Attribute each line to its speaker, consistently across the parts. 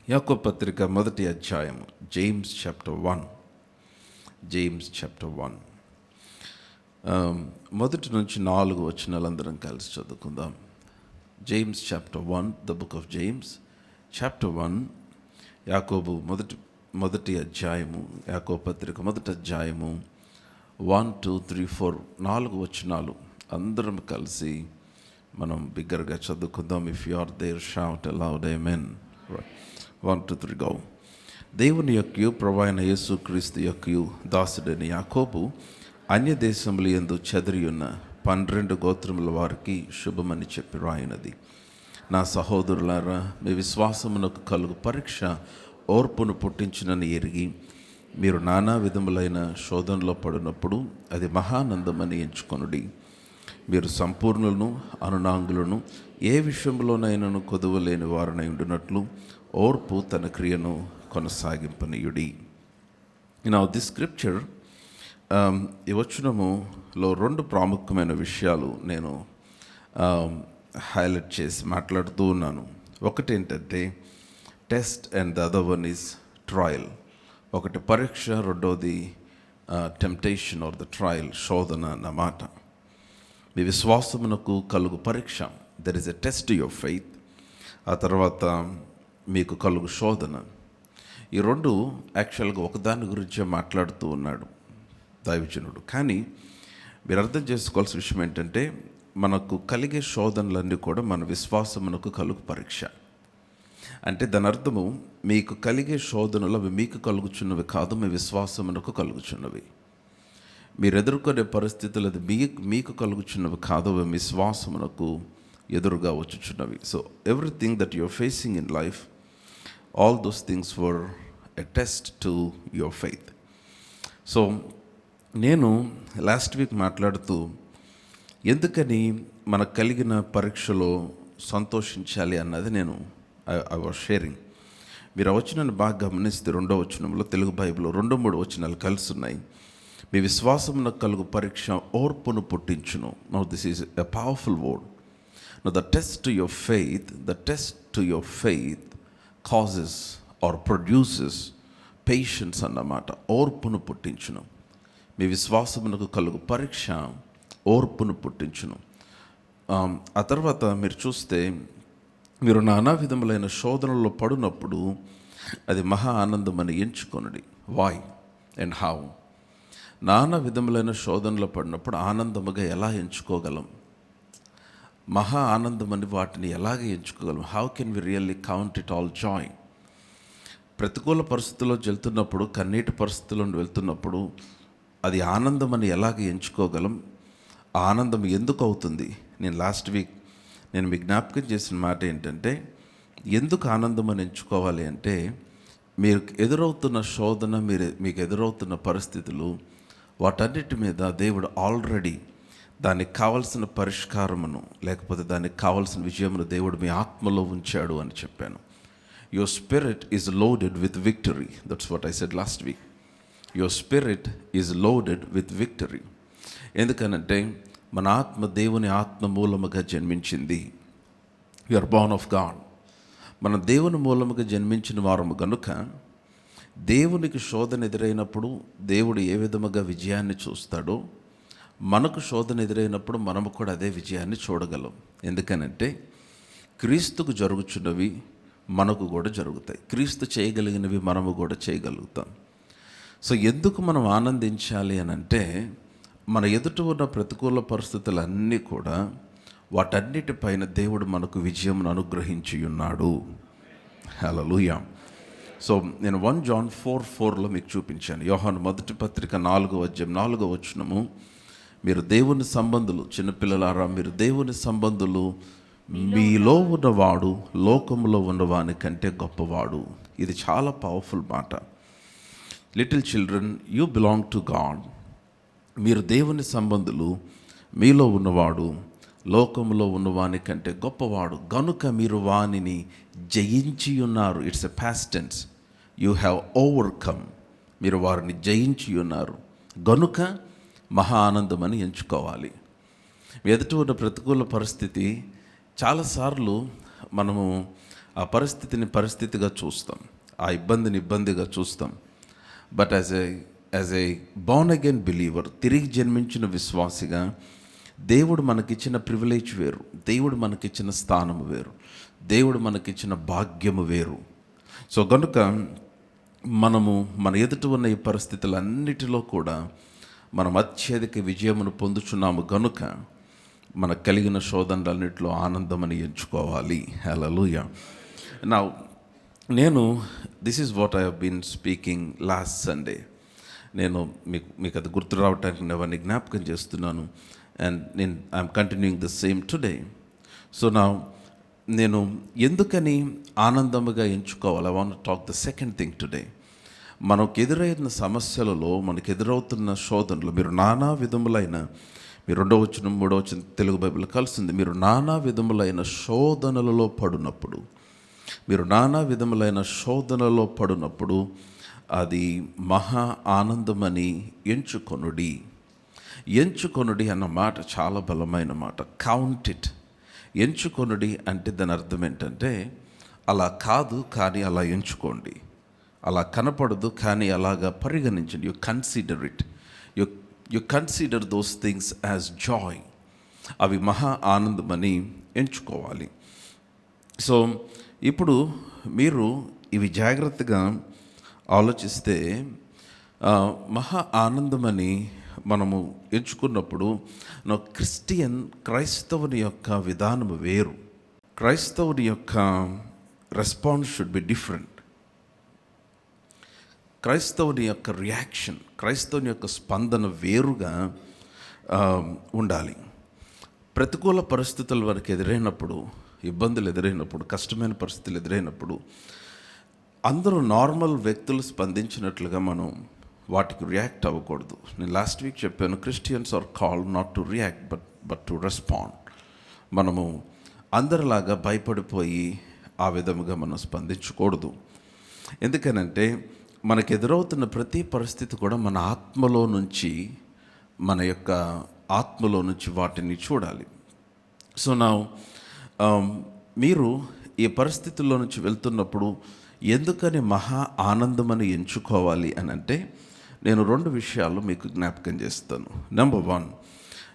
Speaker 1: యాకోబు పత్రిక మొదటి అధ్యాయము, జేమ్స్ చాప్టర్ 1. జేమ్స్ చాప్టర్ 1 మొదటి నుంచి 4 వచనాలందరం కలిసి చదువుకుందాం. James chapter 1, the book of James chapter 1. యాకోబు మొదటి అధ్యాయము, యాకోబు పత్రిక మొదటి అధ్యాయము 1, 2, 3, 4 4 వచనాలు అందరం కలిసి మనం బిగ్గరగా చదువుకుందాం. If you are there, shout aloud amen. 1, 2, 3 go. దేవుని యొక్కయు ప్రభువైన యేసుక్రీస్తు యొక్కయు దాసుడైన యాకోబు అన్య దేశముల యందు చెదరియున్న 12 గోత్రముల వారికి శుభమని చెప్పి రాయినది. నా సహోదరులారా, మీ విశ్వాసమునకు కలుగు పరీక్ష ఓర్పును పుట్టించునని ఎరిగి మీరు నానా విధములైన శోధనలో పడినప్పుడు అది మహానందమని ఎంచుకొనుడి. మీరు సంపూర్ణులను అనునాంగులను ఏ విషయంలోనైనాను కొదువలేని వారనై ఉండినట్లు ఓర్పు తన క్రియను కొనసాగింపనీయుడి. దిస్ స్క్రిప్చర్, ఈ వచనములో 2 ప్రాముఖ్యమైన విషయాలు నేను హైలైట్ చేసి మాట్లాడుతూ ఉన్నాను. ఒకటి ఏంటంటే test and the other one is trial. ఒకటి పరీక్ష, రెండోది టెంప్టేషన్ ఆర్ ద ట్రయల్, శోధన అన్నమాట. మీ విశ్వాసమునకు కలుగు పరీక్ష, there is a test your faith. ఆ తర్వాత మీకు కలుగు శోధన. ఈ 2 యాక్చువల్గా ఒకదాని గురించే మాట్లాడుతూ ఉన్నాడు దైవజనుడు. కానీ మీరు అర్థం చేసుకోవాల్సిన విషయం ఏంటంటే మనకు కలిగే శోధనలన్నీ కూడా మన విశ్వాసమునకు కలుగు పరీక్ష. అంటే దాని అర్థము, మీకు కలిగే శోధనలు అవి మీకు కలుగుచున్నవి కాదు, మీ విశ్వాసమునకు కలుగుచున్నవి. మీరు ఎదుర్కొనే పరిస్థితులు అది మీకు కలుగుచున్నవి కాదు, అవి మీ విశ్వాసమునకు ఎదురుగా వచ్చుచున్నవి. So everything that you're facing in life, all those things were a test to your faith. So నేను లాస్ట్ వీక్ మాట్లాడుతూ ఎందుకని మనకు కలిగిన పరీక్షలో సంతోషించాలి అన్నది నేను ఐ వాజ్ షేరింగ్. మీరు ఆ వచనాన్ని బాగా గమనిస్తే 2వ వచనంలో, తెలుగు బైబిల్లో 2-3 వచనాలు కలిసి ఉన్నాయి. మీ విశ్వాసమునకు కలుగు పరీక్ష ఓర్పును పుట్టించును. Now this is a powerful word. Now the test to your faith causes or produces patience అన్నమాట. ఓర్పును పుట్టించును. మీ విశ్వాసమునకు కలుగు పరీక్ష ఓర్పును పుట్టించును. ఆ తర్వాత మీరు చూస్తే, మీరు నానా విధములైన శోధనలో పడినప్పుడు అది మహా ఆనందమని ఎంచుకొనుడి. Why and how? నానా విధములైన శోధనలో పడినప్పుడు ఆనందముగా ఎలా ఎంచుకోగలం? మహా ఆనందమని వాటిని ఎలాగ ఎంచుకోగలం? How can we really count it all joy? ప్రతికూల పరిస్థితుల్లో వెళ్తున్నప్పుడు, కన్నీటి పరిస్థితుల్లో వెళ్తున్నప్పుడు అది ఆనందమని ఎలాగ ఎంచుకోగలం? ఆనందం ఎందుకు అవుతుంది? నేను లాస్ట్ వీక్ మీ జ్ఞాపకం చేసిన మాట ఏంటంటే, ఎందుకు ఆనందం అని ఎంచుకోవాలి అంటే, మీరు ఎదురవుతున్న శోధన, మీకు ఎదురవుతున్న పరిస్థితులు, వాటన్నిటి మీద దేవుడు ఆల్రెడీ దానికి కావలసిన పరిష్కారమును, లేకపోతే దానికి కావలసిన విజయమును దేవుడు మీ ఆత్మలో ఉంచాడు అని చెప్పాను. Your spirit is loaded with victory. That's what I said last week. Your spirit is loaded with victory. ఎందుకనంటే మన ఆత్మ దేవుని ఆత్మ మూలముగా జన్మించింది. You're born of God. మన దేవుని మూలముగా జన్మించిన వారము గనుక దేవునికి శోధన ఎదురైనప్పుడు దేవుడు ఏ విధముగా విజయాన్ని చూస్తాడో, మనకు శోధన ఎదురైనప్పుడు మనము కూడా అదే విజయాన్ని చూడగలం. ఎందుకనంటే క్రీస్తుకు జరుగుచున్నవి మనకు కూడా జరుగుతాయి. క్రీస్తు చేయగలిగినవి మనము కూడా చేయగలుగుతాం. సో ఎందుకు మనం ఆనందించాలి అని అంటే, మన ఎదుట ఉన్న ప్రతికూల పరిస్థితులన్నీ కూడా, వాటన్నిటిపైన దేవుడు మనకు విజయమును అనుగ్రహించి ఉన్నాడు. హల్లెలూయా. సో నేను 1 John 4:4లో మీకు చూపించాను. యోహాను మొదటి పత్రిక 4వ అధ్యాయం 4వ వచనము, మీరు దేవుని సంబంధులు, చిన్నపిల్లలారా మీరు దేవుని సంబంధులు, మీలో ఉన్నవాడు లోకములో ఉన్నవాని కంటే గొప్పవాడు. ఇది చాలా పవర్ఫుల్ మాట. Little children, you belong to God. మీరు దేవుని సంబంధులు, మీలో ఉన్నవాడు లోకములో ఉన్నవాని కంటే గొప్పవాడు గనుక మీరు వానిని జయించి ఉన్నారు. It's a past tense. You have overcome. మీరు వారిని జయించి ఉన్నారు గనుక మహా ఆనందమని ఎంచుకోవాలి. ఎదుటి ఉన్న ప్రతికూల పరిస్థితి చాలాసార్లు మనము ఆ పరిస్థితిని పరిస్థితిగా చూస్తాం, ఆ ఇబ్బందిని ఇబ్బందిగా చూస్తాం. But as a Born again believer, తిరిగి జన్మించిన విశ్వాసిగా, దేవుడు మనకిచ్చిన ప్రివిలేజ్ వేరు, దేవుడు మనకిచ్చిన స్థానము వేరు, దేవుడు మనకిచ్చిన భాగ్యము వేరు. సో కనుక మనము మన ఎదుట ఉన్న ఈ పరిస్థితులన్నిటిలో కూడా మనం అత్యధిక విజయమును పొందుచున్నాము గనుక మనకు కలిగిన శోధనలన్నింటిలో ఆనందమని ఎంచుకోవాలి. హల్లెలూయా. నేను this is what I have been speaking last Sunday. నేను మీకు అది గుర్తు రావడానికి నేను అవన్నీ జ్ఞాపకం చేస్తున్నాను. And I'm continuing the same today. So నేను ఎందుకని ఆనందముగా ఎంచుకోవాలి? I want talk the second thing today. మనకు ఎదురైన సమస్యలలో, మనకు ఎదురవుతున్న శోధనలు, మీరు నానా విధములైన, మీరు 2వ వచనం 3వ వచనం తెలుగు బైబిల్ కలిసింది, మీరు నానా విధములైన శోధనలలో పడునప్పుడు అది మహా ఆనందమని ఎంచుకొనుడి అన్న మాట చాలా బలమైన మాట. Count it. ఎంచుకొనుడి అంటే దాని అర్థం ఏంటంటే, అలా కాదు కానీ అలా ఎంచుకోండి, అలా కనపడదు కానీ అలాగా పరిగణించండి. You consider those things as Joy. అవి మహా ఆనందమని ఎంచుకోవాలి. సో ఇప్పుడు మీరు ఇవి జాగ్రత్తగా ఆలోచిస్తే, మహా ఆనందమని మనము ఎంచుకున్నప్పుడు క్రైస్తవుని యొక్క విధానము వేరు. క్రైస్తవుని యొక్క రెస్పాన్స్ షుడ్ బి డిఫరెంట్. క్రైస్తవుని యొక్క రియాక్షన్, క్రైస్తవుని యొక్క స్పందన వేరుగా ఉండాలి. ప్రతికూల పరిస్థితుల వరకు ఎదురైనప్పుడు, ఇబ్బందులు ఎదురైనప్పుడు, కష్టమైన పరిస్థితులు ఎదురైనప్పుడు అందరూ నార్మల్ వ్యక్తులు స్పందించినట్లుగా మనం వాటికి రియాక్ట్ అవ్వకూడదు. నేను లాస్ట్ వీక్ చెప్పాను, Christians are called not to react but to respond. మనము అందరిలాగా భయపడిపోయి ఆ విధముగా మనం స్పందించకూడదు. ఎందుకనంటే మనకు ఎదురవుతున్న ప్రతి పరిస్థితి కూడా మన ఆత్మలో నుంచి వాటిని చూడాలి. సో మీరు ఈ పరిస్థితుల్లో నుంచి వెళ్తున్నప్పుడు ఎందుకని మహా ఆనందమని ఎంచుకోవాలి అని అంటే, నేను 2 విషయాలు మీకు జ్ఞాపకం చేస్తాను. నెంబర్ 1,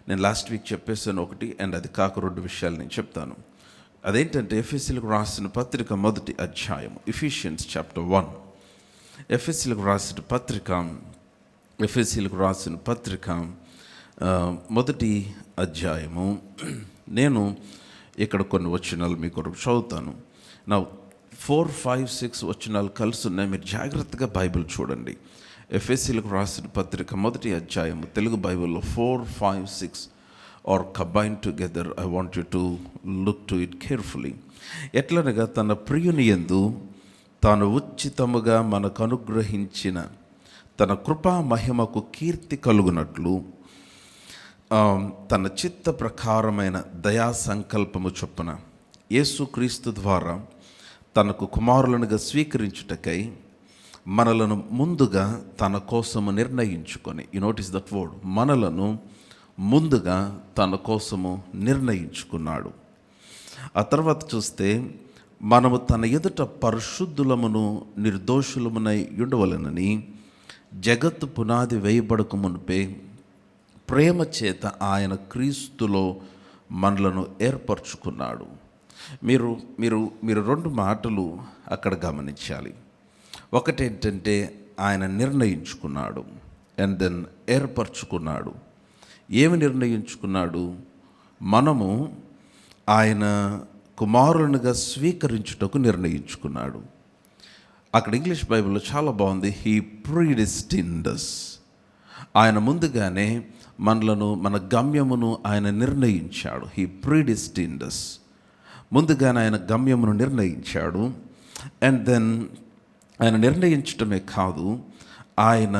Speaker 1: నేను లాస్ట్ వీక్ చెప్పేసాను ఒకటి, అండ్ అది కాక 2 విషయాలు నేను చెప్తాను. అదేంటంటే ఎఫెసీయులకు రాసిన పత్రిక 1వ అధ్యాయము, ఎఫిషియన్స్ చాప్టర్ 1. ఎఫెసీయులకు రాసిన పత్రిక 1వ అధ్యాయము. నేను ఇక్కడ కొన్ని వచనాలు మీకు చదువుతాను. 4, 5, 6 వచనాలు కలిసి ఉన్నాయి. మీరు జాగ్రత్తగా బైబిల్ చూడండి. ఎఫెసీయులకు రాసిన పత్రిక 1వ అధ్యాయము తెలుగు బైబిల్లో 4, 5, 6 are combined together. I want you to look to it carefully. ఎట్లనగా తన ప్రియుని యందు తాను ఉచితముగా మనకు అనుగ్రహించిన తన కృపా మహిమకు కీర్తి కలుగునట్లు తన చిత్త ప్రకారమైన దయా సంకల్పము చొప్పున యేసుక్రీస్తు ద్వారా తనకు కుమారులనుగా స్వీకరించుటకై మనలను ముందుగా తన కోసము నిర్ణయించుకొని, యు నోటీస్ దట్ వర్డ్, మనలను ముందుగా తన కోసము నిర్ణయించుకున్నాడు. ఆ తర్వాత చూస్తే, మనము తన ఎదుట పరిశుద్ధులమును నిర్దోషులమునై ఉండవలెనని జగత్తు పునాది వేయబడక మునిపే ప్రేమ చేత ఆయన క్రీస్తులో మనలను ఏర్పరచుకున్నాడు. మీరు 2 మాటలు అక్కడ గమనించాలి. ఒకటేంటంటే ఆయన నిర్ణయించుకున్నాడు, అండ్ దెన్ ఏర్పరచుకున్నాడు. ఏమి నిర్ణయించుకున్నాడు? మనము ఆయన కుమారునిగా స్వీకరించుటకు నిర్ణయించుకున్నాడు. అక్కడ ఇంగ్లీష్ బైబిల్లో చాలా బాగుంది, హీ ప్రీడెస్టిన్డ్ us. ఆయన ముందుగానే మన గమ్యమును ఆయన నిర్ణయించాడు. He ప్రీడెస్టిన్డ్ us. ముందుగానే ఆయన గమ్యమును నిర్ణయించాడు. అండ్ దెన్ ఆయన నిర్ణయించటమే కాదు, ఆయన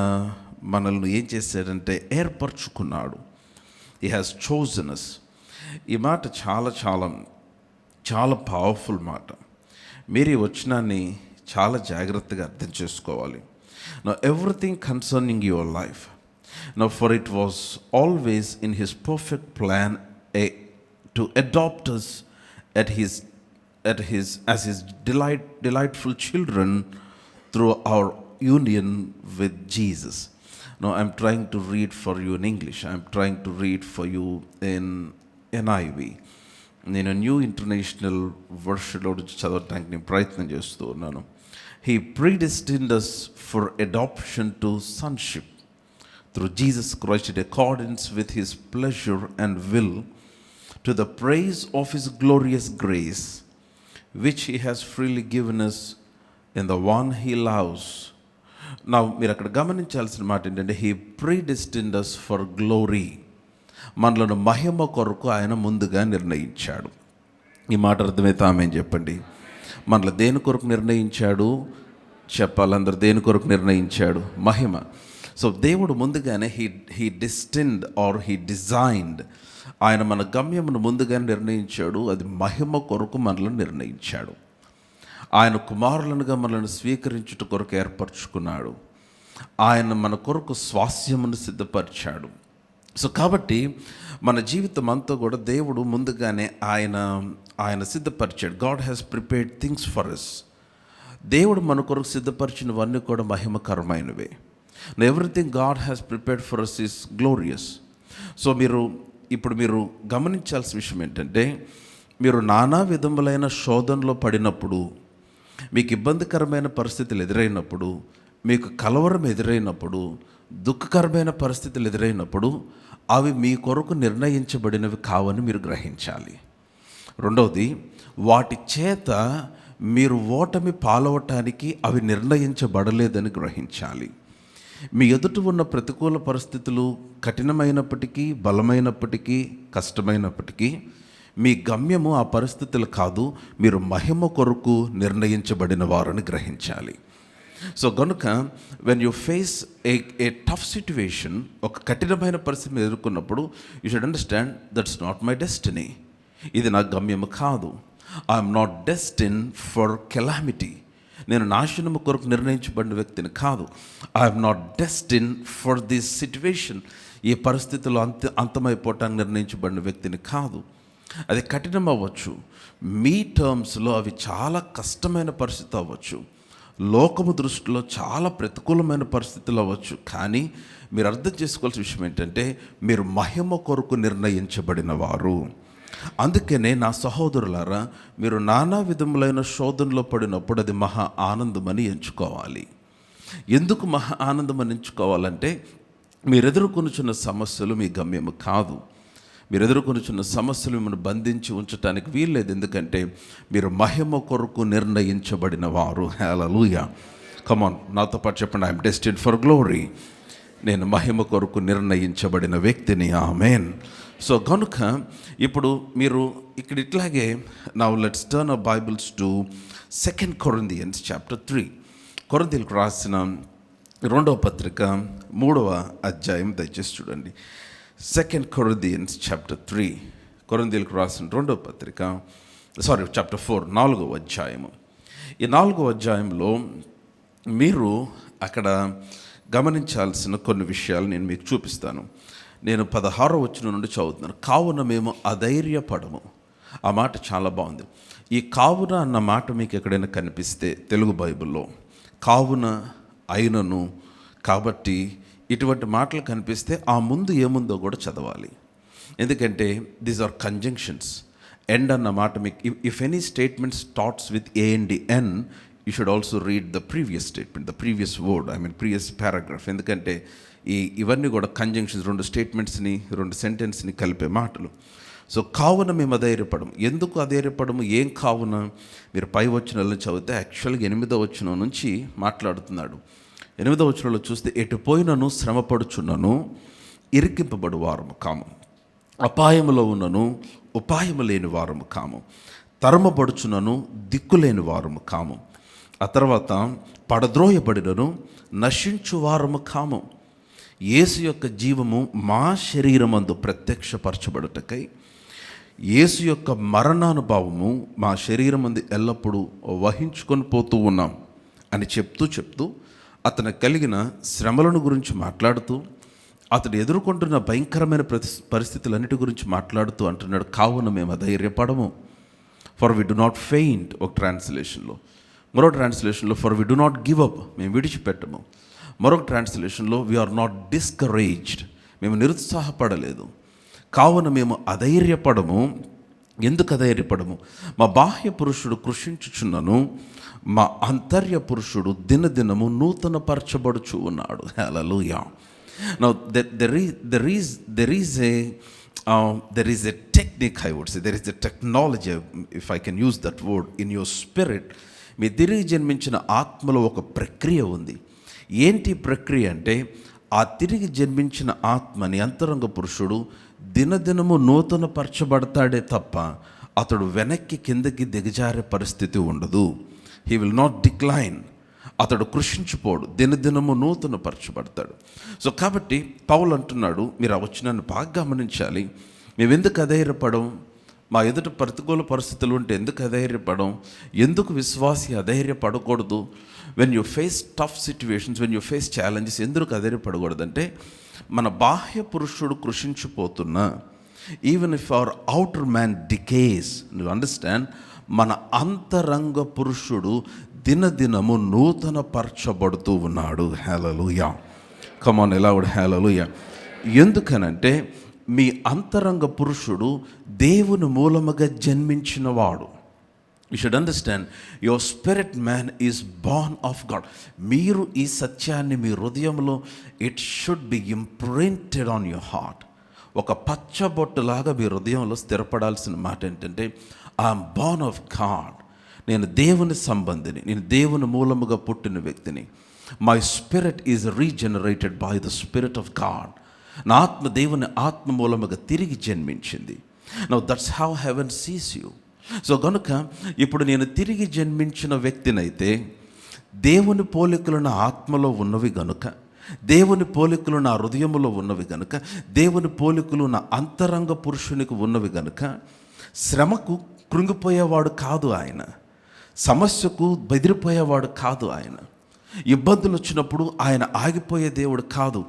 Speaker 1: మనల్ని ఏం చేశాడంటే ఏర్పరచుకున్నాడు. He has chosen us. ఈ మాట చాలా చాలా చాలా పవర్ఫుల్ మాట. మీరు ఈ వచనాన్ని చాలా జాగ్రత్తగా అర్థం చేసుకోవాలి. Now everything concerning your life, now for it was always in his perfect plan to adopt us as his delightful children through our union with Jesus. Now I'm trying to read for you in English. I'm trying to read for you in NIV. నేను new international వర్షన్లో చదవటానికి నేను ప్రయత్నం చేస్తూ ఉన్నాను. He predestined us for adoption to sonship through Jesus Christ in accordance with his pleasure and will, to the praise of his glorious grace, which he has freely given us in the one he loves. Now మీరు అక్కడ గమనించాల్సిన మాట ఏంటంటే, he predestined us for glory. మనలను మహిమ కొరకు ఆయన ముందుగా నిర్ణయించాడు. ఈ మాట అర్థమైతే ఆమేన్ చెప్పండి. మనలో దేని కొరకు నిర్ణయించాడు చెప్పాలందరూ, దేని కొరకు నిర్ణయించాడు? మహిమ. సో దేవుడు ముందుగానే he destined or he designed, ఆయన మన గమ్యమును ముందుగానే నిర్ణయించాడు. అది మహిమ కొరకు మనల్ని నిర్ణయించాడు. ఆయన కుమారులనుగా మనల్ని స్వీకరించుట కొరకు ఏర్పరచుకున్నాడు. ఆయన మన కొరకు స్వాస్యమును సిద్ధపరిచాడు. సో కాబట్టి మన జీవితం అంతా కూడా దేవుడు ముందుగానే ఆయన సిద్ధపరిచాడు. God has prepared things for us. దేవుడు మన కొరకు సిద్ధపరిచినవన్నీ కూడా మహిమకరమైనవే. Everything God has prepared for us is glorious. So ఇప్పుడు మీరు గమనించాల్సిన విషయం ఏంటంటే, మీరు నానా విధములైన శోధనలో పడినప్పుడు, మీకు ఇబ్బందికరమైన పరిస్థితులు ఎదురైనప్పుడు, మీకు కలవరం ఎదురైనప్పుడు, దుఃఖకరమైన పరిస్థితులు ఎదురైనప్పుడు, అవి మీ కొరకు నిర్ణయించబడినవి కావని మీరు గ్రహించాలి. రెండవది, వాటి చేత మీరు ఓటమి పాలవటానికి అవి నిర్ణయించబడలేదని గ్రహించాలి. మీ ఎదుట ఉన్న ప్రతికూల పరిస్థితులు కఠినమైనప్పటికీ, బలమైనప్పటికీ, కష్టమైనప్పటికీ, మీ గమ్యము ఆ పరిస్థితులు కాదు, మీరు మహిమ కొరకు నిర్ణయించబడిన వారని గ్రహించాలి. సో కనుక when you face a tough situation, ఒక కఠినమైన పరిస్థితిని ఎదుర్కొన్నప్పుడు, you should understand that's not my destiny. ఇది నా గమ్యము కాదు. I'm not destined for calamity. నేను నాశనము కొరకు నిర్ణయించబడిన వ్యక్తిని కాదు. I'm not destined for this situation. ఈ పరిస్థితుల్లో అంతమైపోవటానికి నిర్ణయించబడిన వ్యక్తిని కాదు. అది కఠినం అవ్వచ్చు, మీ టర్మ్స్లో అవి చాలా కష్టమైన పరిస్థితి అవ్వచ్చు, లోకము దృష్టిలో చాలా ప్రతికూలమైన పరిస్థితులు అవ్వచ్చు. కానీ మీరు అర్థం చేసుకోవాల్సిన విషయం ఏంటంటే, మీరు మహిమ కొరకు నిర్ణయించబడిన వారు. అందుకనే నా సహోదరులారా, మీరు నానా విధములైన శోధనలో పడినప్పుడు అది మహా ఆనందమని ఎంచుకోవాలి. ఎందుకు మహా ఆనందమని ఎంచుకోవాలంటే, మీరు ఎదుర్కొనుచున్న సమస్యలు మీ గమ్యము కాదు. మీరు ఎదుర్కొనుచున్న సమస్యలు మిమ్మల్ని బంధించి ఉంచడానికి వీల్లేదు. ఎందుకంటే మీరు మహిమ కొరకు నిర్ణయించబడిన వారు. హల్లెలూయా. కమ్ ఆన్, నాతో పాటు చెప్పండి, ఐఎమ్ డెస్టిన్డ్ ఫర్ గ్లోరీ. నేను మహిమ కొరకు నిర్ణయించబడిన వ్యక్తిని. ఆమేన్. సో కనుక ఇప్పుడు మీరు ఇక్కడ ఇట్లాగే, now let's turn our Bibles to 2 Corinthians chapter 3. కొరింథీయులకు రాసిన 2వ పత్రిక 3వ అధ్యాయం దయచేసి చూడండి. 2 Corinthians chapter 3, కొరింథీయులకు రాసిన 2వ పత్రిక, chapter 4, 4వ అధ్యాయము. ఈ 4వ అధ్యాయంలో మీరు అక్కడ గమనించాల్సిన కొన్ని విషయాలు నేను మీకు చూపిస్తాను. నేను 16వ వచనం నుండి చదువుతున్నాను. కావున మేము అధైర్యపడము. ఆ మాట చాలా బాగుంది. ఈ కావున అన్న మాట మీకు ఎక్కడైనా కనిపిస్తే తెలుగు బైబిల్లో కావున, అయినను, కాబట్టి ఇటువంటి మాటలు కనిపిస్తే ఆ ముందు ఏముందో కూడా చదవాలి. ఎందుకంటే దీస్ ఆర్ కంజంక్షన్స్. ఎండ్ అన్న మాట మీకు, if any statement starts with a and an, you should also read the previous statement, the previous word, previous paragraph. ఎందుకంటే ఇవన్నీ కూడా కంజంక్షన్స్, 2 స్టేట్మెంట్స్ని, 2 సెంటెన్స్ని కలిపే మాటలు. సో కావున మేము అధైర్యపడము. ఎందుకు అధైర్యపడము? ఏం కావున? మీరు పై వచనాలను చదివితే యాక్చువల్గా 8వ వచనం నుంచి మాట్లాడుతున్నాడు. 8వ వచనంలో చూస్తే, ఎటు పోయినను శ్రమపడుచున్నను ఇరికింపబడు వారము కాము, అపాయములో ఉన్నను ఉపాయము లేని వారము కాము, తరమబడుచున్నను దిక్కులేని వారము కాము, ఆ తర్వాత పడద్రోయబడినను నశించు వారము కాము, యేసు యొక్క జీవము మా శరీరమందు ప్రత్యక్షపరచబడుటకై యేసు యొక్క మరణానుభావము మా శరీరమందు ఎల్లప్పుడూ వహించుకొని పోతూ ఉన్నాం అని చెప్తూ అతను కలిగిన శ్రమలను గురించి మాట్లాడుతూ, అతడు ఎదుర్కొంటున్న భయంకరమైన పరిస్థితులన్నిటి గురించి మాట్లాడుతూ అంటున్నాడు, కావున మేము అధైర్యపడము. For we do not faint ఒక ట్రాన్స్లేషన్లో, మరో ట్రాన్స్లేషన్లో for we do not give up, మేము విడిచిపెట్టము. మరొక ట్రాన్స్లేషన్లో వీఆర్ నాట్ డిస్కరేజ్డ్, మేము నిరుత్సాహపడలేదు. కావున మేము అధైర్యపడము. ఎందుకు అధైర్యపడము? మా బాహ్య పురుషుడు కృషించుచున్నను, మా అంతర్య పురుషుడు దినదినము నూతనపరచబడుచు ఉన్నాడు. హల్లెలూయా. Now there is a technique, I would say, there is a technology, if I can use that word, in your spirit. మీ తిరిగి జన్మించిన ఆత్మలో ఒక ప్రక్రియ ఉంది. ఏంటి ప్రక్రియ అంటే, ఆ తిరిగి జన్మించిన ఆత్మని అంతరంగ పురుషుడు దినదినము నూతనపరచబడతాడే తప్ప అతడు వెనక్కి కిందకి దిగజారే పరిస్థితి ఉండదు. He will not decline. అతడు కృషించిపోడు, దినదినము నూతనపరచబడతాడు. సో కాబట్టి పౌలు అంటున్నాడు, మీరు ఆ వచనాన్ని బాగా గమనించాలి. మేము ఎందుకు అధైర్యపడం? మా ఎదుట ప్రతికూల పరిస్థితులు ఉంటే ఎందుకు అధైర్యపడం? ఎందుకు విశ్వాసి అధైర్యపడకూడదు? When you face tough situations, when you face challenges, ఎందుకు అధైర్యపడకూడదంటే, మన బాహ్య పురుషుడు కృషించిపోతున్నా, even if our outer man decays, you understand, మన అంతరంగ పురుషుడు దినదినము నూతనపరచబడుతూ ఉన్నాడు. Hallelujah. Come on loud hallelujah. ఎందుకనంటే మీ అంతరంగ పురుషుడు దేవుని మూలముగా జన్మించినవాడు. You should understand, your spirit man is born of God. మీరు ఈ సత్యాన్ని మీ హృదయంలో, it should be imprinted on your heart. ఒక పచ్చబొట్టులాగా మీ హృదయంలో స్థిరపడాల్సిన మాట ఏంటంటే, ఐఎమ్ బార్న్ ఆఫ్ గాడ్. నేను దేవుని సంబంధిని, నేను దేవుని మూలముగా పుట్టిన వ్యక్తిని. My spirit is regenerated by the spirit of God. నా ఆత్మ దేవుని ఆత్మ మూలముగా తిరిగి జన్మించింది. Now that's how heaven sees you. So కనుక ఇప్పుడు నేను తిరిగి జన్మించిన వ్యక్తినైతే, దేవుని పోలికలు నా ఆత్మలో ఉన్నవి గనుక, దేవుని పోలికలు నా హృదయములో ఉన్నవి గనుక, దేవుని పోలికలు నా అంతరంగ పురుషునికి ఉన్నవి గనుక, శ్రమకు కృంగిపోయేవాడు కాదు ఆయన, సమస్యకు బెదిరిపోయేవాడు కాదు ఆయన, ఇబ్బందులు వచ్చినప్పుడు ఆయన ఆగిపోయే దేవుడు కాదు.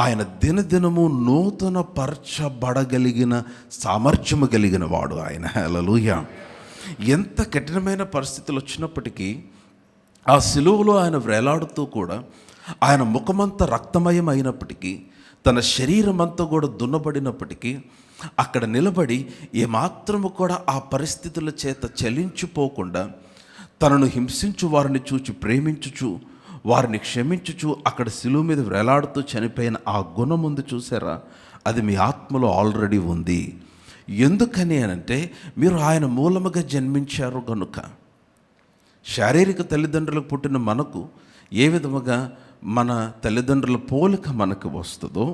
Speaker 1: ఆయన దినదినము నూతన పరచబడగలిగిన సామర్థ్యము కలిగిన వాడు ఆయన. హల్లెలూయా. ఎంత కఠినమైన పరిస్థితులు వచ్చినప్పటికీ, ఆ సిలువలో ఆయన వేలాడుతూ కూడా, ఆయన ముఖమంతా రక్తమయం అయినప్పటికీ, తన శరీరం అంతా కూడా దున్నబడినప్పటికీ, అక్కడ నిలబడి ఏమాత్రము కూడా ఆ పరిస్థితుల చేత చలించిపోకుండా, తనను హింసించు వారిని చూచి ప్రేమించుచు, వారిని క్షమించుచు, అక్కడ సిలువ మీద వేలాడుతూ చనిపోయిన ఆ గుణం ఉంది చూసారా, అది మీ ఆత్మలో ఆల్రెడీ ఉంది. ఎందుకని అనంటే, మీరు ఆయన మూలముగా జన్మించారు కనుక. శారీరక తల్లిదండ్రులకు పుట్టిన మనకు ఏ విధముగా మన తల్లిదండ్రుల పోలిక మనకు వస్తుందో,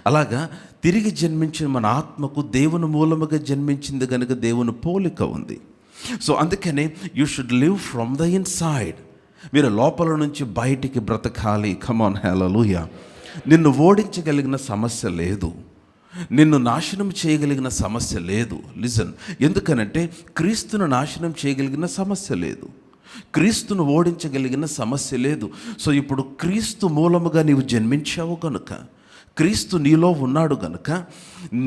Speaker 1: అలాగా తిరిగి జన్మించిన మన ఆత్మకు దేవుని మూలముగా జన్మించింది కనుక దేవుని పోలిక ఉంది. సో అందుకనే you should live from the inside. మీరు లోపల నుంచి బయటికి బ్రతకాలి. కమ్ ఆన్ హల్లెలూయా. నిన్ను ఓడించగలిగిన సమస్య లేదు, నిన్ను నాశనం చేయగలిగిన సమస్య లేదు. లిజన్, ఎందుకనంటే క్రీస్తును నాశనం చేయగలిగిన సమస్య లేదు, క్రీస్తును ఓడించగలిగిన సమస్య లేదు. సో ఇప్పుడు క్రీస్తు మూలముగా నీవు జన్మించావు కనుక, క్రీస్తు నీలో ఉన్నాడు గనుక,